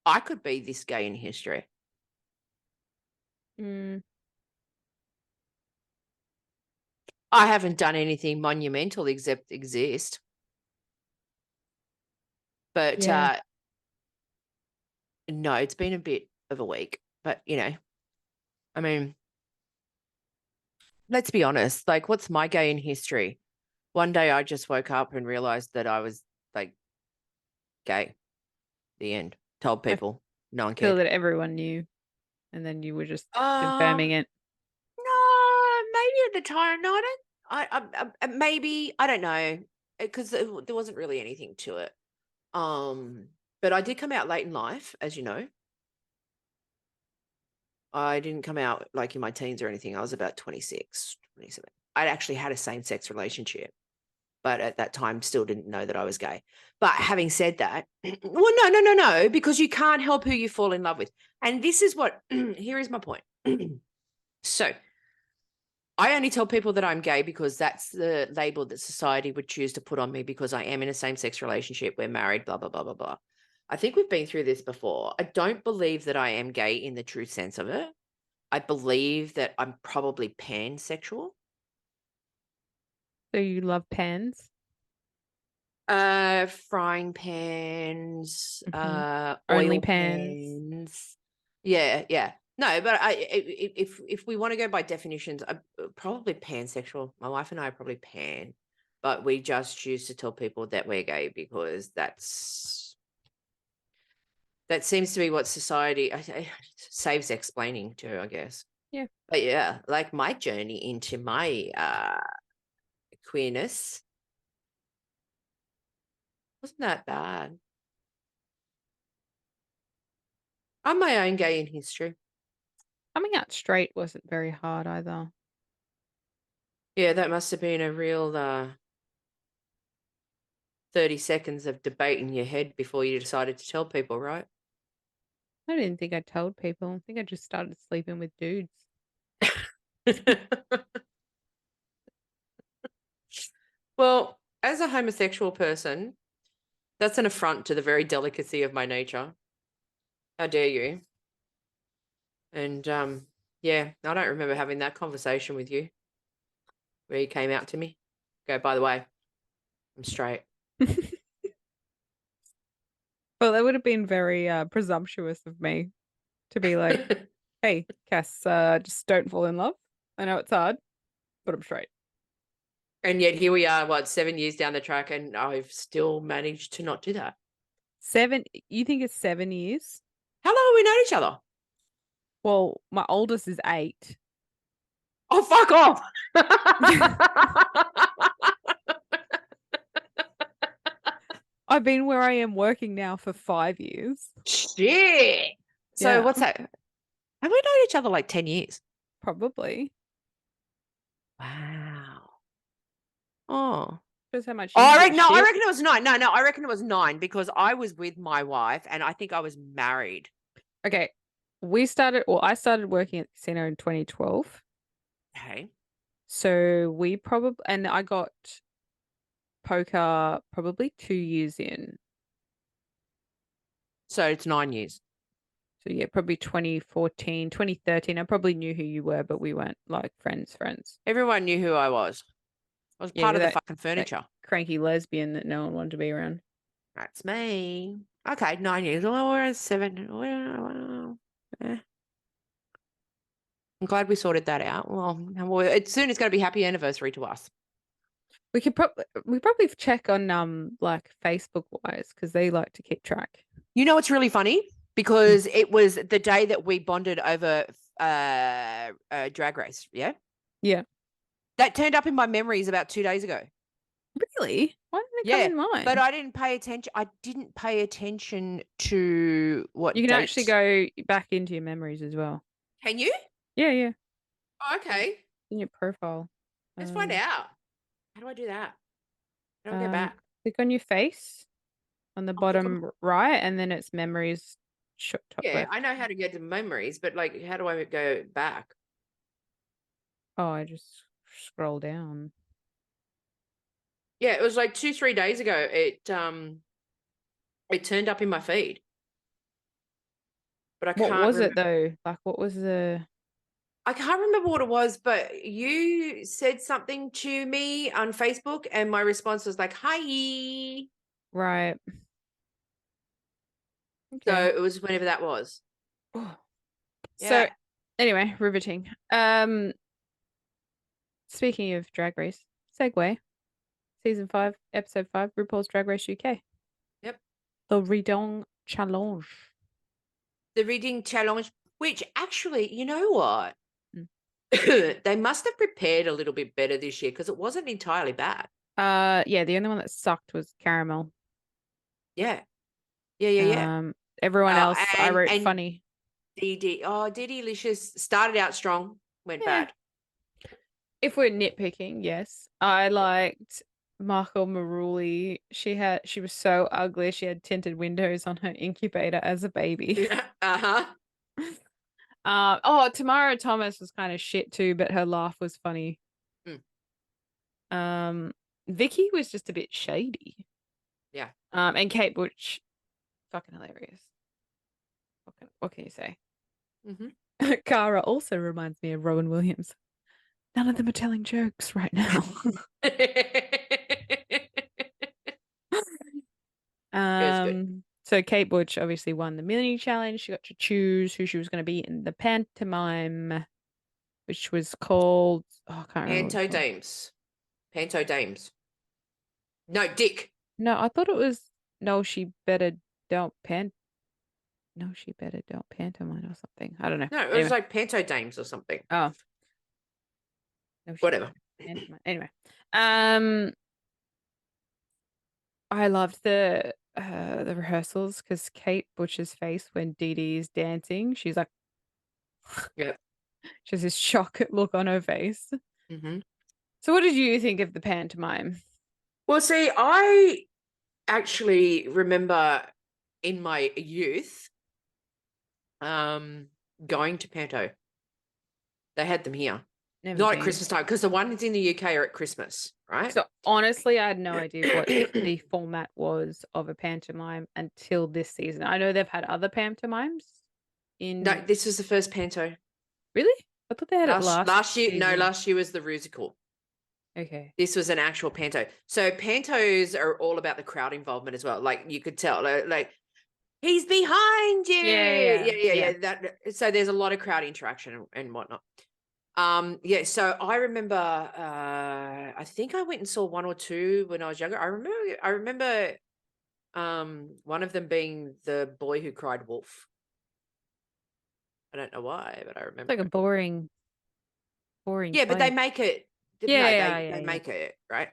I could be this gay in history. I haven't done anything monumental except exist. But no, it's been a bit of a week. But, I mean, let's be honest. Like, what's my gay in history? One day I just woke up and realized that I was, like, gay. The end. Told people. No one I feel cared. that everyone knew, and then you were just confirming it. No, maybe at the time. No, I maybe, I don't know, because there wasn't really anything to it. But I did come out late in life, as you know. I didn't come out like in my teens or anything. I was about 26, 27. I'd actually had a same-sex relationship, but at that time still didn't know that I was gay. But having said that, well, no, because you can't help who you fall in love with. And this is what, here is my point. So I only tell people that I'm gay because that's the label that society would choose to put on me because I am in a same-sex relationship. We're married, blah, blah, blah, blah, blah. I think we've been through this before. I don't believe that I am gay in the true sense of it. I believe that I'm probably pansexual. So you love pans? Frying pans, Only oil pans. pans. Yeah, yeah. No, but if we want to go by definitions, I'm probably pansexual. My wife and I are probably pan, but we just choose to tell people that we're gay because that seems to be what society saves explaining to, I guess. Yeah. But yeah, like my journey into my queerness wasn't that bad. I'm my own gay in history. Coming out straight wasn't very hard either. Yeah, that must have been a real 30 seconds of debate in your head before you decided to tell people, right? I didn't think I told people. I think I just started sleeping with dudes. Well, as a homosexual person, that's an affront to the very delicacy of my nature. How dare you? And yeah, I don't remember having that conversation with you where you came out to me. Go, by the way, I'm straight. Well, that would have been very presumptuous of me to be like, hey, Cass, just don't fall in love. I know it's hard, but I'm straight. And yet here we are, 7 years down the track, and I've still managed to not do that. 7, you think it's 7 years? How long have we known each other? Well, my oldest is 8. Oh, fuck off. I've been where I am working now for 5 years. Shit. So Yeah. what's that? Have we known each other like 10 years? Probably. Wow. Oh. Shows how much Oh, you I give reckon, a I shit. reckon it was 9. No, I reckon it was 9 because I was with my wife and I think I was married. Okay. I started working at the casino in 2012. Okay. So we probably, and I got poker probably 2 years in. So it's 9 years. So yeah, probably 2014, 2013. I probably knew who you were, but we weren't like friends. Everyone knew who I was. I was Yeah, part of you're the that fucking furniture. cranky lesbian that no one wanted to be around. That's me. Okay, 9 years. Well, we're at 7. Well, I'm glad we sorted that out. Well, soon it's going to be happy anniversary to us. We probably check on like Facebook wise because they like to keep track. You know what's really funny? Because it was the day that we bonded over Drag Race. Yeah. Yeah. That turned up in my memories about 2 days ago. Really? Why didn't it Yeah, come in mine? but I didn't pay attention. I didn't pay attention to what You can date. actually go back into your memories as well. Can you? Yeah. Oh, okay. In your profile. Let's find out. How do I do that? How do I go back? Click on your face on the I'll click on- bottom right, and then it's memories top Yeah, left. I know how to get to memories, but like, how do I go back? Oh, I just scroll down. Yeah, it was like 2-3 days ago. It turned up in my feed. But I What can't was remember. it though? Like, what was the? I can't remember what it was, but you said something to me on Facebook, and my response was like, "Hi." Right. So Okay. it was whenever that was. So Yeah. anyway, riveting. Speaking of Drag Race, segue. Season 5, episode 5, RuPaul's Drag Race UK. Yep. The Redong Challenge. The reading challenge, which actually, you know what? Mm. They must have prepared a little bit better this year because it wasn't entirely bad. Yeah, the only one that sucked was Caramel. Yeah. Yeah. Everyone else I wrote and funny. Didi Licious started out strong, went bad. If we're nitpicking, yes. I liked Marco Maruli. She was so ugly. She had tinted windows on her incubator as a baby. Uh-huh. Tamara Thomas was kind of shit too, but her laugh was funny. Vicky was just a bit shady. Yeah. And Kate Butch, fucking hilarious. What can you say? Mm-hmm. Cara also reminds me of Rowan Williams. None of them are telling jokes right now. good. So Kate Butch obviously won the mini challenge. She got to choose who she was going to be in the pantomime, which was called, oh, I can't remember what it was called. Dames. Panto Dames. No, Dick. No, I thought it was no, she better don't pan. No, she better don't pantomime or something. I don't know. No, it was Anyway. like Panto Dames or something. Oh, no, she Whatever. better pantomime. Anyway, I loved the rehearsals because Kate Butch's face when Dee Dee is dancing, she's like, Yep. she has this shocked look on her face. Mm-hmm. So, what did you think of the pantomime? Well, see, I actually remember in my youth going to Panto. They had them here. Never Not at been. Christmas time, because the ones in the UK are at Christmas, right? So honestly, I had no idea what the format was of a pantomime until this season. I know they've had other pantomimes No, in. this was the first Panto. Really? I thought they had it Last year. season. No, last year was the Rusical. Okay. This was an actual Panto. So Pantos are all about the crowd involvement as well. Like you could tell, like he's behind you. Yeah. So there's a lot of crowd interaction and whatnot. Yeah. So I remember. I think I went and saw one or two when I was younger. I remember. One of them being the boy who cried wolf. I don't know why, but I It's remember. like a boring. Yeah, but they play. make it. Yeah, They make it right.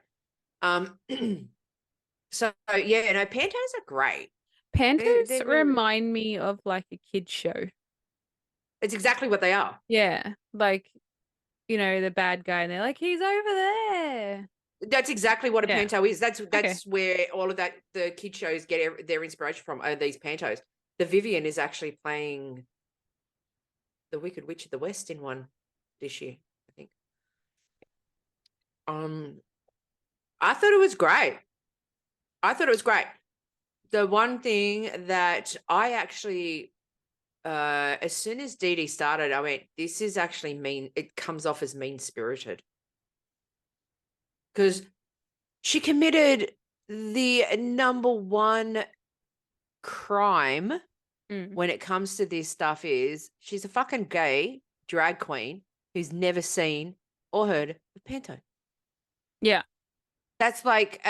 So yeah, no, Pantos are great. Pantos They're really, remind me of like a kid's show. it's exactly what they are. Yeah, like the bad guy, and they're like, he's over there. That's exactly what a Yeah. panto is. That's Okay. where all of the kid shows get their inspiration from. Are these pantos? The Vivian is actually playing the Wicked Witch of the West in one this year, I think. I thought it was great. The one thing that I actually, as soon as Dee Dee started, I went, this is actually mean. It comes off as mean-spirited. Because she committed the number one crime when it comes to this stuff is she's a fucking gay drag queen who's never seen or heard of Panto. Yeah. That's like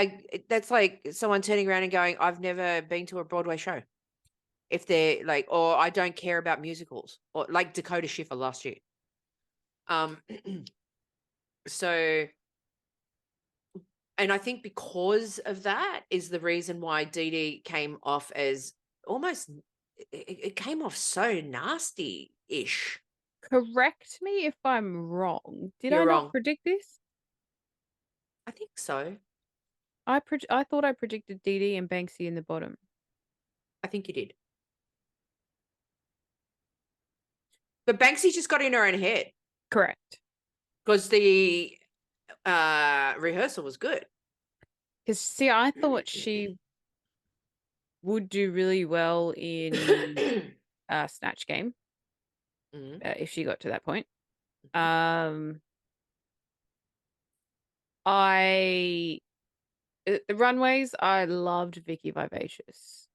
someone turning around and going, I've never been to a Broadway show. If they're like, or I don't care about musicals, or like Dakota Schiffer last year. So, and I think because of that is the reason why Dee Dee came off as almost, it came off so nasty-ish. Correct me if I'm wrong. Did You're I wrong. not predict this? I think so. I thought I predicted Dee Dee and Banksy in the bottom. I think you did. But Banksy just got in her own head. Correct. Because the rehearsal was good. Because, see, I thought she would do really well in Snatch Game if she got to that point. The runways, I loved Vicky Vivacious.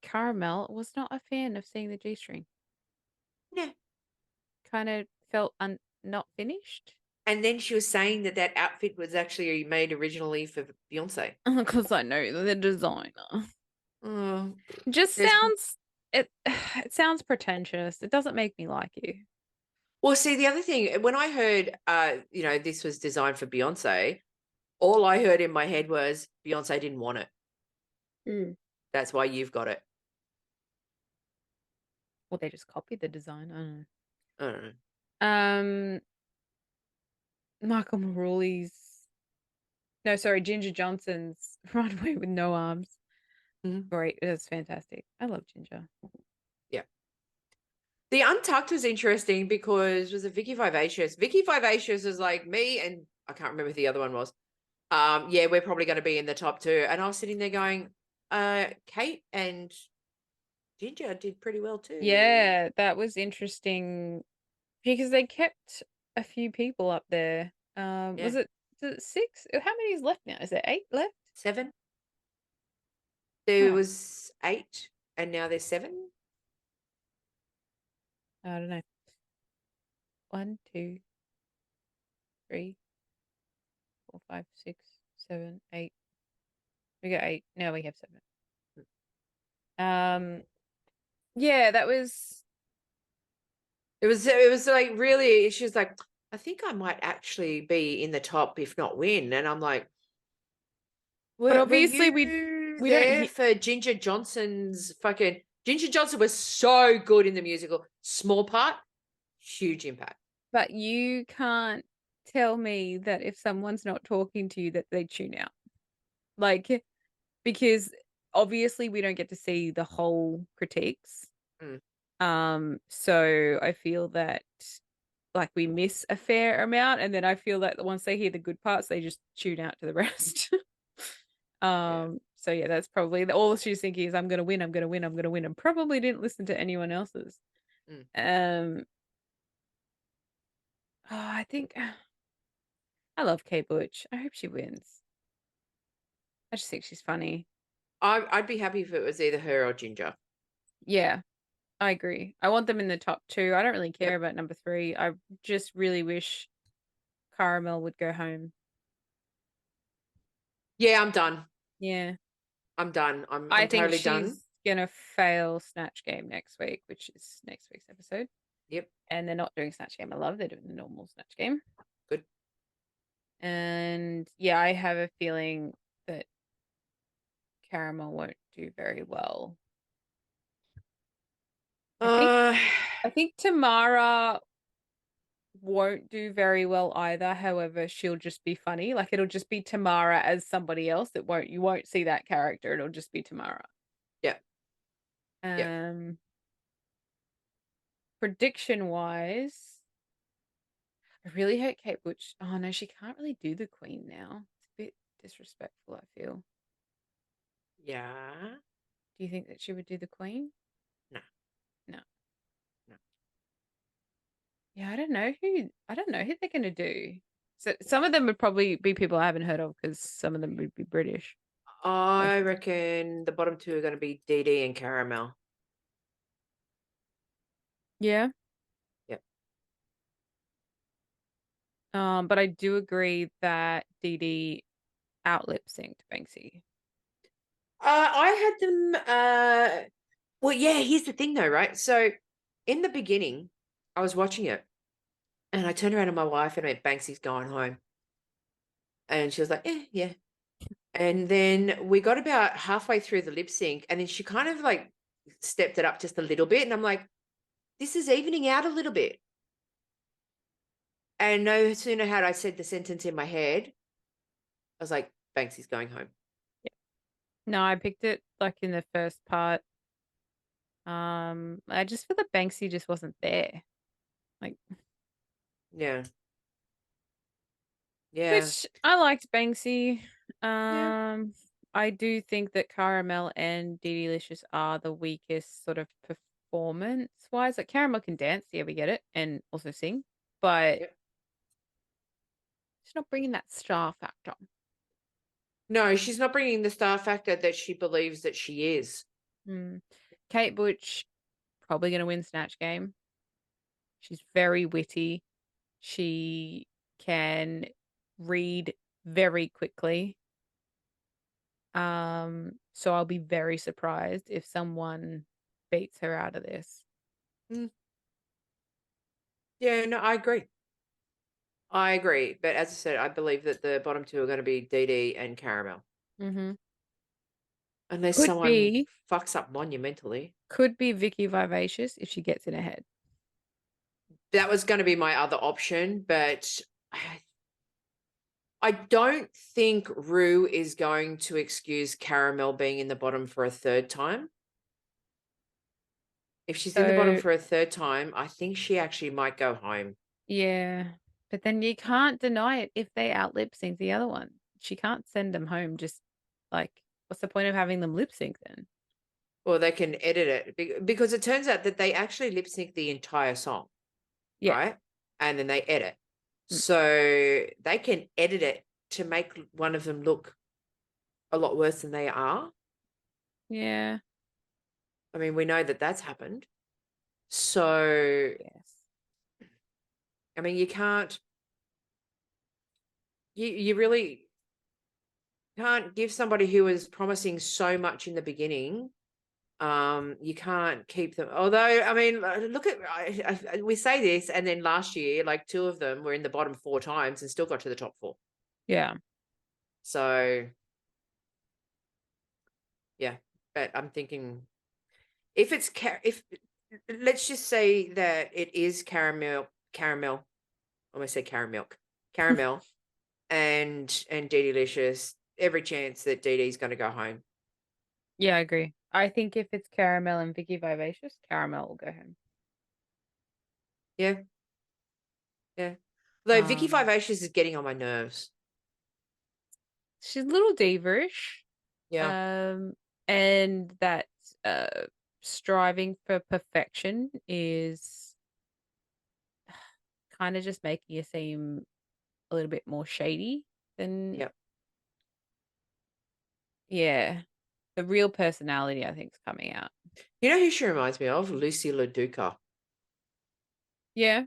Caramel was not a fan of seeing the G-string. Yeah. Kind of felt not finished. And then she was saying that outfit was actually made originally for Beyonce. Because I know the designer. Just it sounds pretentious. It doesn't make me like you. Well, see, the other thing, when I heard, this was designed for Beyonce, all I heard in my head was Beyonce didn't want it. That's why you've got it. Well, they just copied the design. I don't know. Michael Ginger Johnson's runway with no arms. Great. It was fantastic. I love Ginger. Yeah. The Untucked was interesting because was it Vicky Vivacious? Vicky Vivacious was like me, and I can't remember who the other one was. Yeah, we're probably going to be in the top two. And I was sitting there going, Kate and Ginger did pretty well too. Yeah, that was interesting because they kept a few people up there. Yeah. Was it 6? How many is left now? Is there 8 left? 7. There Oh, was 8, and now there's 7. I don't know. 1, 2, 3, 4, 5, 6, 7, 8. We got 8. Now we have 7. Yeah, that was It was like really. She was like, I think I might actually be in the top, if not win. And I'm like, but were obviously you we don't there for Ginger Johnson's fucking? Ginger Johnson was so good in the musical. Small part, huge impact. but you can't tell me that if someone's not talking to you that they tune out. Like, because obviously we don't get to see the whole critiques. So I feel that like we miss a fair amount, and then I feel that once they hear the good parts, they just tune out to the rest. Yeah. So yeah, that's probably all she's thinking is I'm gonna win, I'm gonna win, I'm gonna win, and probably didn't listen to anyone else's. Mm. I think I love Kate Butch. I hope she wins. I just think she's funny. I'd be happy if it was either her or Ginger. Yeah, I agree. I want them in the top 2. I don't really care Yep. about number 3. I just really wish Caramel would go home. Yeah, I'm done. Yeah. I'm done. I I'm think totally done. she's gonna fail Snatch Game next week, which is next week's episode. Yep. And they're not doing Snatch Game. I love they're doing the normal Snatch Game. Good. And yeah, I have a feeling that Caramel won't do very well. I think Tamara won't do very well either. However, she'll just be funny. Like it'll just be Tamara as somebody else. You won't see that character. It'll just be Tamara. Yeah. Prediction wise, I really hope Kate Butch. Oh no, she can't really do the Queen now. It's a bit disrespectful, I feel. Yeah. Do you think that she would do the Queen? No. No. No. Yeah, I don't know who they're gonna do. So some of them would probably be people I haven't heard of because some of them would be British. I reckon the bottom 2 are going to be Dee Dee and Caramel. Yeah. Yep. But I do agree that Dee Dee out lip synced Banksy. I had them. Well, yeah. Here's the thing, though, right? So, in the beginning, I was watching it, and I turned around to my wife and went, "Banksy's going home," and she was like, yeah." And then we got about halfway through the lip sync, and then she kind of like stepped it up just a little bit, and I'm like, "This is evening out a little bit." And no sooner had I said the sentence in my head, I was like, "Banksy's going home." Yeah. No, I picked it like in the first part. I just feel that Banksy just wasn't there. Like, Yeah. Yeah. which I liked Banksy. Yeah. I do think that Caramel and Dee Licious are the weakest sort of performance wise. Like Caramel can dance, yeah, we get it, and also sing, but Yep. she's not bringing that star factor. No, she's not bringing the star factor that she believes that she is. Kate Butch probably going to win Snatch Game. She's very witty. She can read very quickly. So I'll be very surprised if someone beats her out of this. Yeah, no, I agree. I agree. But as I said, I believe that the bottom 2 are going to be Dee Dee and Caramel. Unless Could someone fucks up monumentally. be Vicky Vivacious if she gets in her head. That was going to be my other option, but I don't think Rue is going to excuse Caramel being in the bottom for a third time. If she's in the bottom for a third time, I think she actually might go home. Yeah. But then you can't deny it if they out lip sync the other one. She can't send them home just like, what's the point of having them lip sync then? Well, they can edit it because it turns out that they actually lip sync the entire song, Yeah. right? And then they edit. Mm. So they can edit it to make one of them look a lot worse than they are. Yeah. I mean, we know that that's happened. So, Yes. I mean, you can't, you really can't give somebody who was promising so much in the beginning. You can't keep them. Although, I mean, look at we say this, and then last year, like 2 of them were in the bottom 4 times and still got to the top 4. Yeah. So, yeah, but I'm thinking if it's if let's just say that it is caramel. I almost said caramel, and Dee Delicious. Every chance that Dee Dee's going to go home. Yeah, I agree. I think if it's Caramel and Vicky Vivacious, Caramel will go home. Yeah, yeah. Though Vicky Um, Vivacious is getting on my nerves. she's a little diva-ish. Yeah, And that striving for perfection is kind of just making you seem a little bit more shady than yep. yeah. The real personality, I think, is coming out. You know who she reminds me of? Lucy LaDuca. Yeah,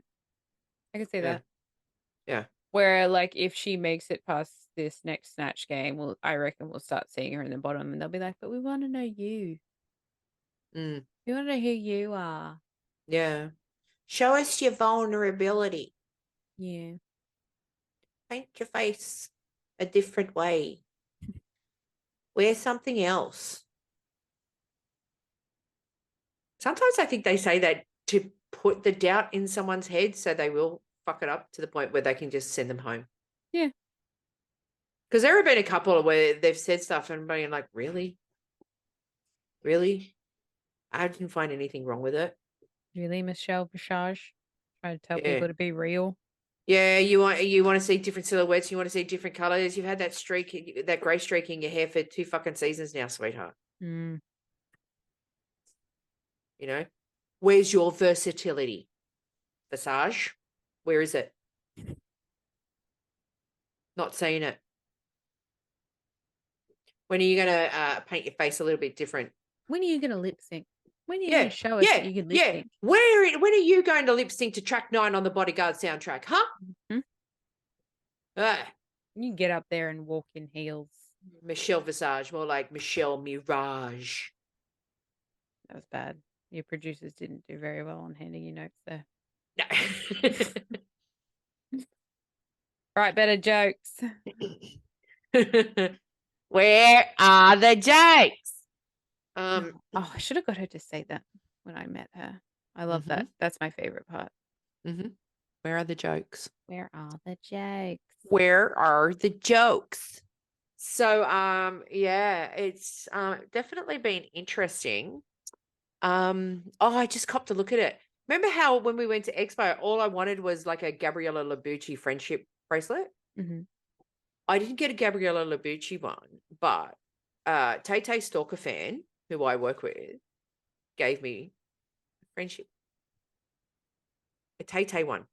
I can see Yeah, that. yeah. Where like if she makes it past this next snatch game, I reckon we'll start seeing her in the bottom, and they'll be like, "But we want to know you. Mm, We want to know who you are." yeah. Show us your vulnerability. Yeah. Paint your face a different way. Wear something else. Sometimes I think they say that to put the doubt in someone's head so they will fuck it up to the point where they can just send them home. Yeah. Because there have been a couple where they've said stuff and being like, really? Really? I didn't find anything wrong with it. Really, Michelle Visage? Trying to tell Yeah. people to be real. Yeah, you want to see different silhouettes, you want to see different colors. You've had that streak, that grey streak in your hair for 2 fucking seasons now, sweetheart. Mm. You know? Where's your versatility? Visage? Where is it? Not seeing it. When are you gonna paint your face a little bit different? When are you going to lip sync? When are you going Yeah, to show us that you can lip yeah. sync? When are you going to lip sync to track 9 on the Bodyguard soundtrack? Huh? Mhm. Ah, You can get up there and walk in heels. Michelle Visage, more like Michelle Mirage. That was bad. Your producers didn't do very well on handing you notes there. No. Right, better jokes. Where are the jokes? Oh, I should have got her to say that when I met her. I love that. That's my favorite part. Where are the jokes? Where are the jokes? Where are the jokes? So, yeah, it's definitely been interesting. I just copped a look at it. Remember how when we went to Expo, all I wanted was like a Gabriella Labucci friendship bracelet? Mm-hmm. I didn't get a Gabriella Labucci one, but Tay Tay Stalker fan, who I work with, gave me a friendship. A Tay Tay one.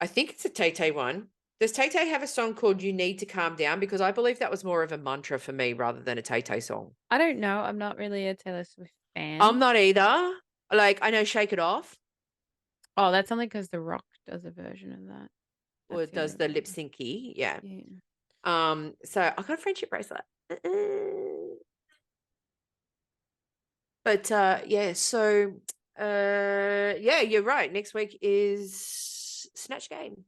I think it's a Tay Tay one. Does Tay Tay have a song called You Need to Calm Down? Because I believe that was more of a mantra for me rather than a Tay Tay song. I don't know. I'm not really a Taylor Swift fan. I'm not either. Like, I know Shake It Off. Oh, that's only because The Rock does a version of that. Or That's it does the only lip reason. syncy. Yeah. Yeah. So I got a friendship bracelet. But yeah, so yeah, you're right. Next week is Snatch Game.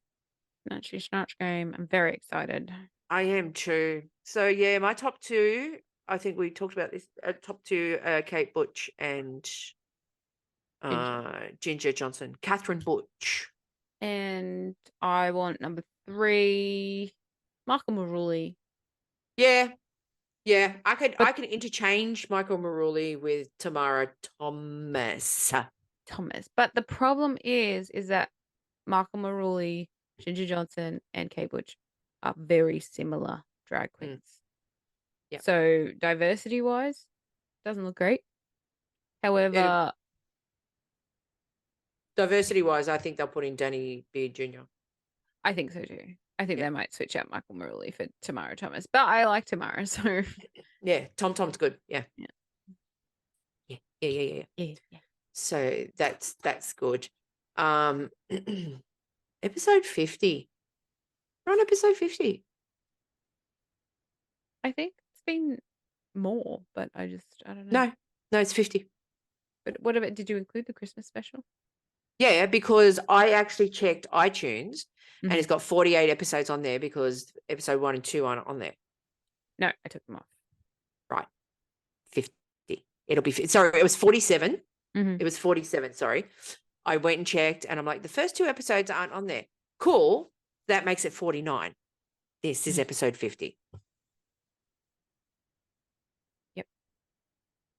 Snatch game. I'm very excited. I am too. So yeah, my top 2, I think we talked about this. Top 2, Kate Butch and Ginger Johnson. Catherine Butch. And I want number 3, Michael Maruli. Yeah. Yeah. I can interchange Michael Maruli with Tamara Thomas. But the problem is that Michael Maruli, Ginger Johnson, and Kate Butch are very similar drag queens. Yep. So diversity wise, doesn't look great. However, diversity-wise, I think they'll put in Danny Beard Jr. I think so too. I think Yeah. they might switch out Michael Marley for Tamara Thomas, but I like Tamara, so Yeah, Tom's good. Yeah. Yeah. Yeah. yeah. So that's good. Episode 50. We're on episode 50. I think it's been more, but I don't know. No, it's 50. But what about, did you include the Christmas special? Yeah, because I actually checked iTunes and it's Mhm. got 48 episodes on there because episode 1 and 2 aren't on there. No, I took them off. Right. 50. It'll be, sorry, it was 47. Mhm. It was 47, sorry. I went and checked and I'm like, the first 2 episodes aren't on there. Cool. That makes it 49. This is episode 50. Yep.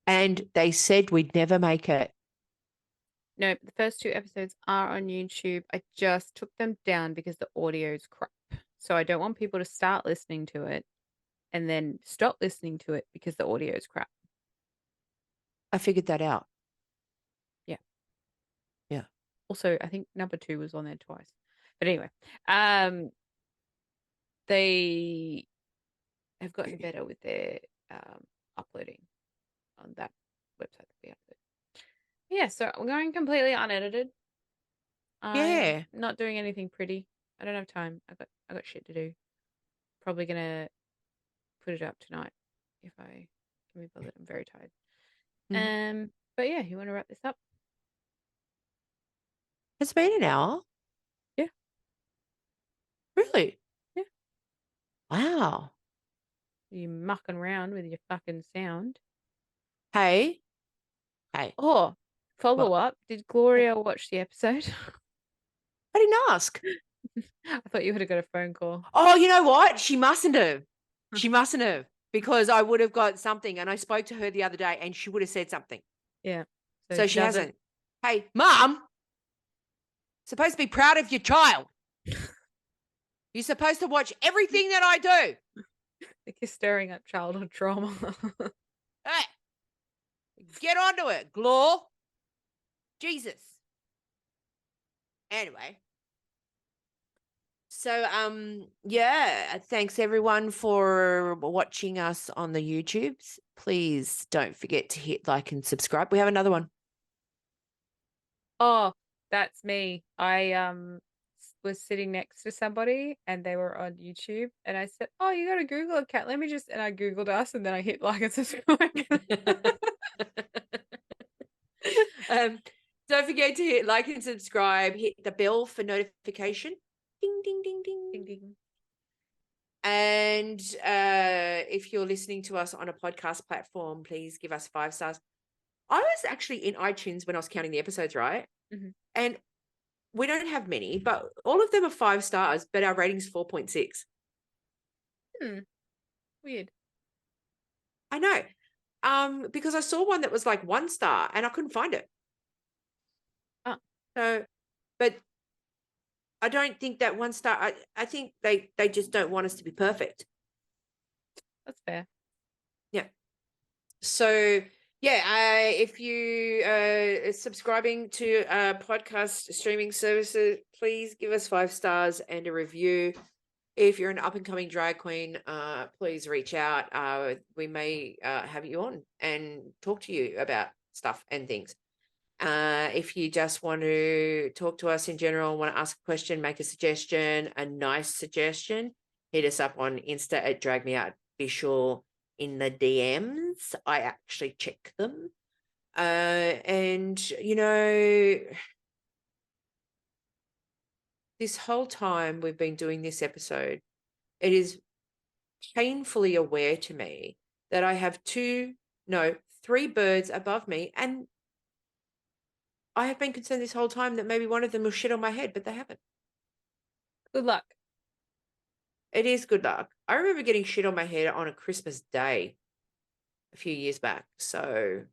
And they said we'd never make it. No, the first 2 episodes are on YouTube. I just took them down because the audio's crap. So I don't want people to start listening to it and then stop listening to it because the audio's crap. I figured that out. Yeah. Yeah. Also, I think number 2 was on there twice. But anyway, they have gotten better with their uploading on that website that we upload. Yeah, so we're going completely unedited. Yeah. I'm not doing anything pretty. I don't have time. I got shit to do. Probably gonna put it up tonight if I can be bothered. I'm very tired. But yeah, you want to wrap this up? It's been an hour. Yeah. Really? Yeah. Wow. You mucking around with your fucking sound. Hey. Oh, follow up. Did Gloria watch the episode? I didn't ask. I thought you would have got a phone call. Oh, you know what? She mustn't have. She mustn't have because I would have got something and I spoke to her the other day and she would have said something. Yeah. So she hasn't. Hey, Mum, supposed to be proud of your child. You're supposed to watch everything that I do. Like you're stirring up childhood trauma. Hey, get onto it, Glor. Jesus. Anyway. So, yeah, thanks everyone for watching us on the YouTubes. Please don't forget to hit like and subscribe. We have another one. Oh, that's me. I was sitting next to somebody and they were on YouTube and I said, "Oh, you got a Google account? Let me just," and I Googled us and then I hit like and subscribe. Don't forget to hit like and subscribe. Hit the bell for notification. Ding, ding, ding, ding. Ding, ding. And if you're listening to us on a podcast platform, please give us 5 stars. I was actually in iTunes when I was counting the episodes, right? Mm-hmm. And we don't have many, but all of them are 5 stars, but our rating's 4.6. Weird. I know. Because I saw one that was like 1 star and I couldn't find it. Oh. So, but I don't think that 1 star, I think they just don't want us to be perfect. That's fair. Yeah. So, yeah, if you are subscribing to podcast streaming services, please give us 5 stars and a review. If you're an up-and-coming drag queen, please reach out. We may have you on and talk to you about stuff and things. If you just want to talk to us in general, want to ask a question, make a suggestion, a nice suggestion, hit us up on Insta at DragMeOutVisual in the DMs. I actually check them. And, you know, this whole time we've been doing this episode, it is painfully aware to me that I have 3 birds above me, and I have been concerned this whole time that maybe one of them will shit on my head, but they haven't. Good luck. It is good luck. I remember getting shit on my head on a Christmas day a few years back. So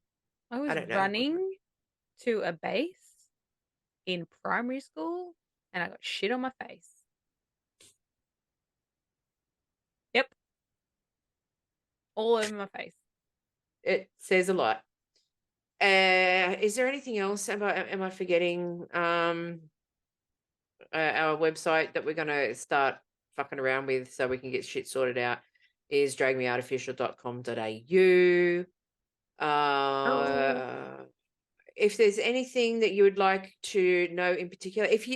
I was don't know. running to a base in primary school and I got shit on my face. Yep. All over my face. It says a lot. Is there anything else? Am I forgetting our website that we're going to start fucking around with so we can get shit sorted out is dragmeartificial.com.au. If there's anything that you would like to know in particular, if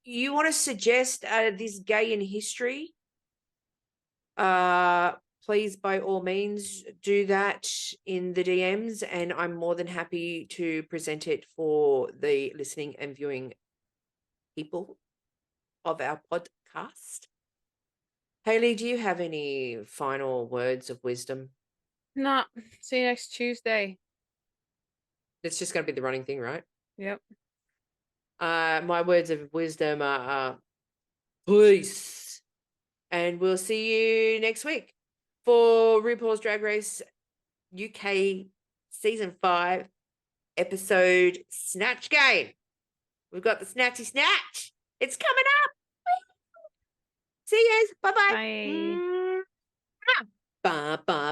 you want to suggest this gay in history, please by all means do that in the DMs, and I'm more than happy to present it for the listening and viewing people of our podcast. Hayley, do you have any final words of wisdom? Nah, see you next Tuesday. It's just going to be the running thing, right? Yep. My words of wisdom are peace. And we'll see you next week for RuPaul's Drag Race UK Season 5 episode Snatch Game. We've got the Snatchy Snatch. It's coming up. See you. Bye-bye. Bye. Bye-bye.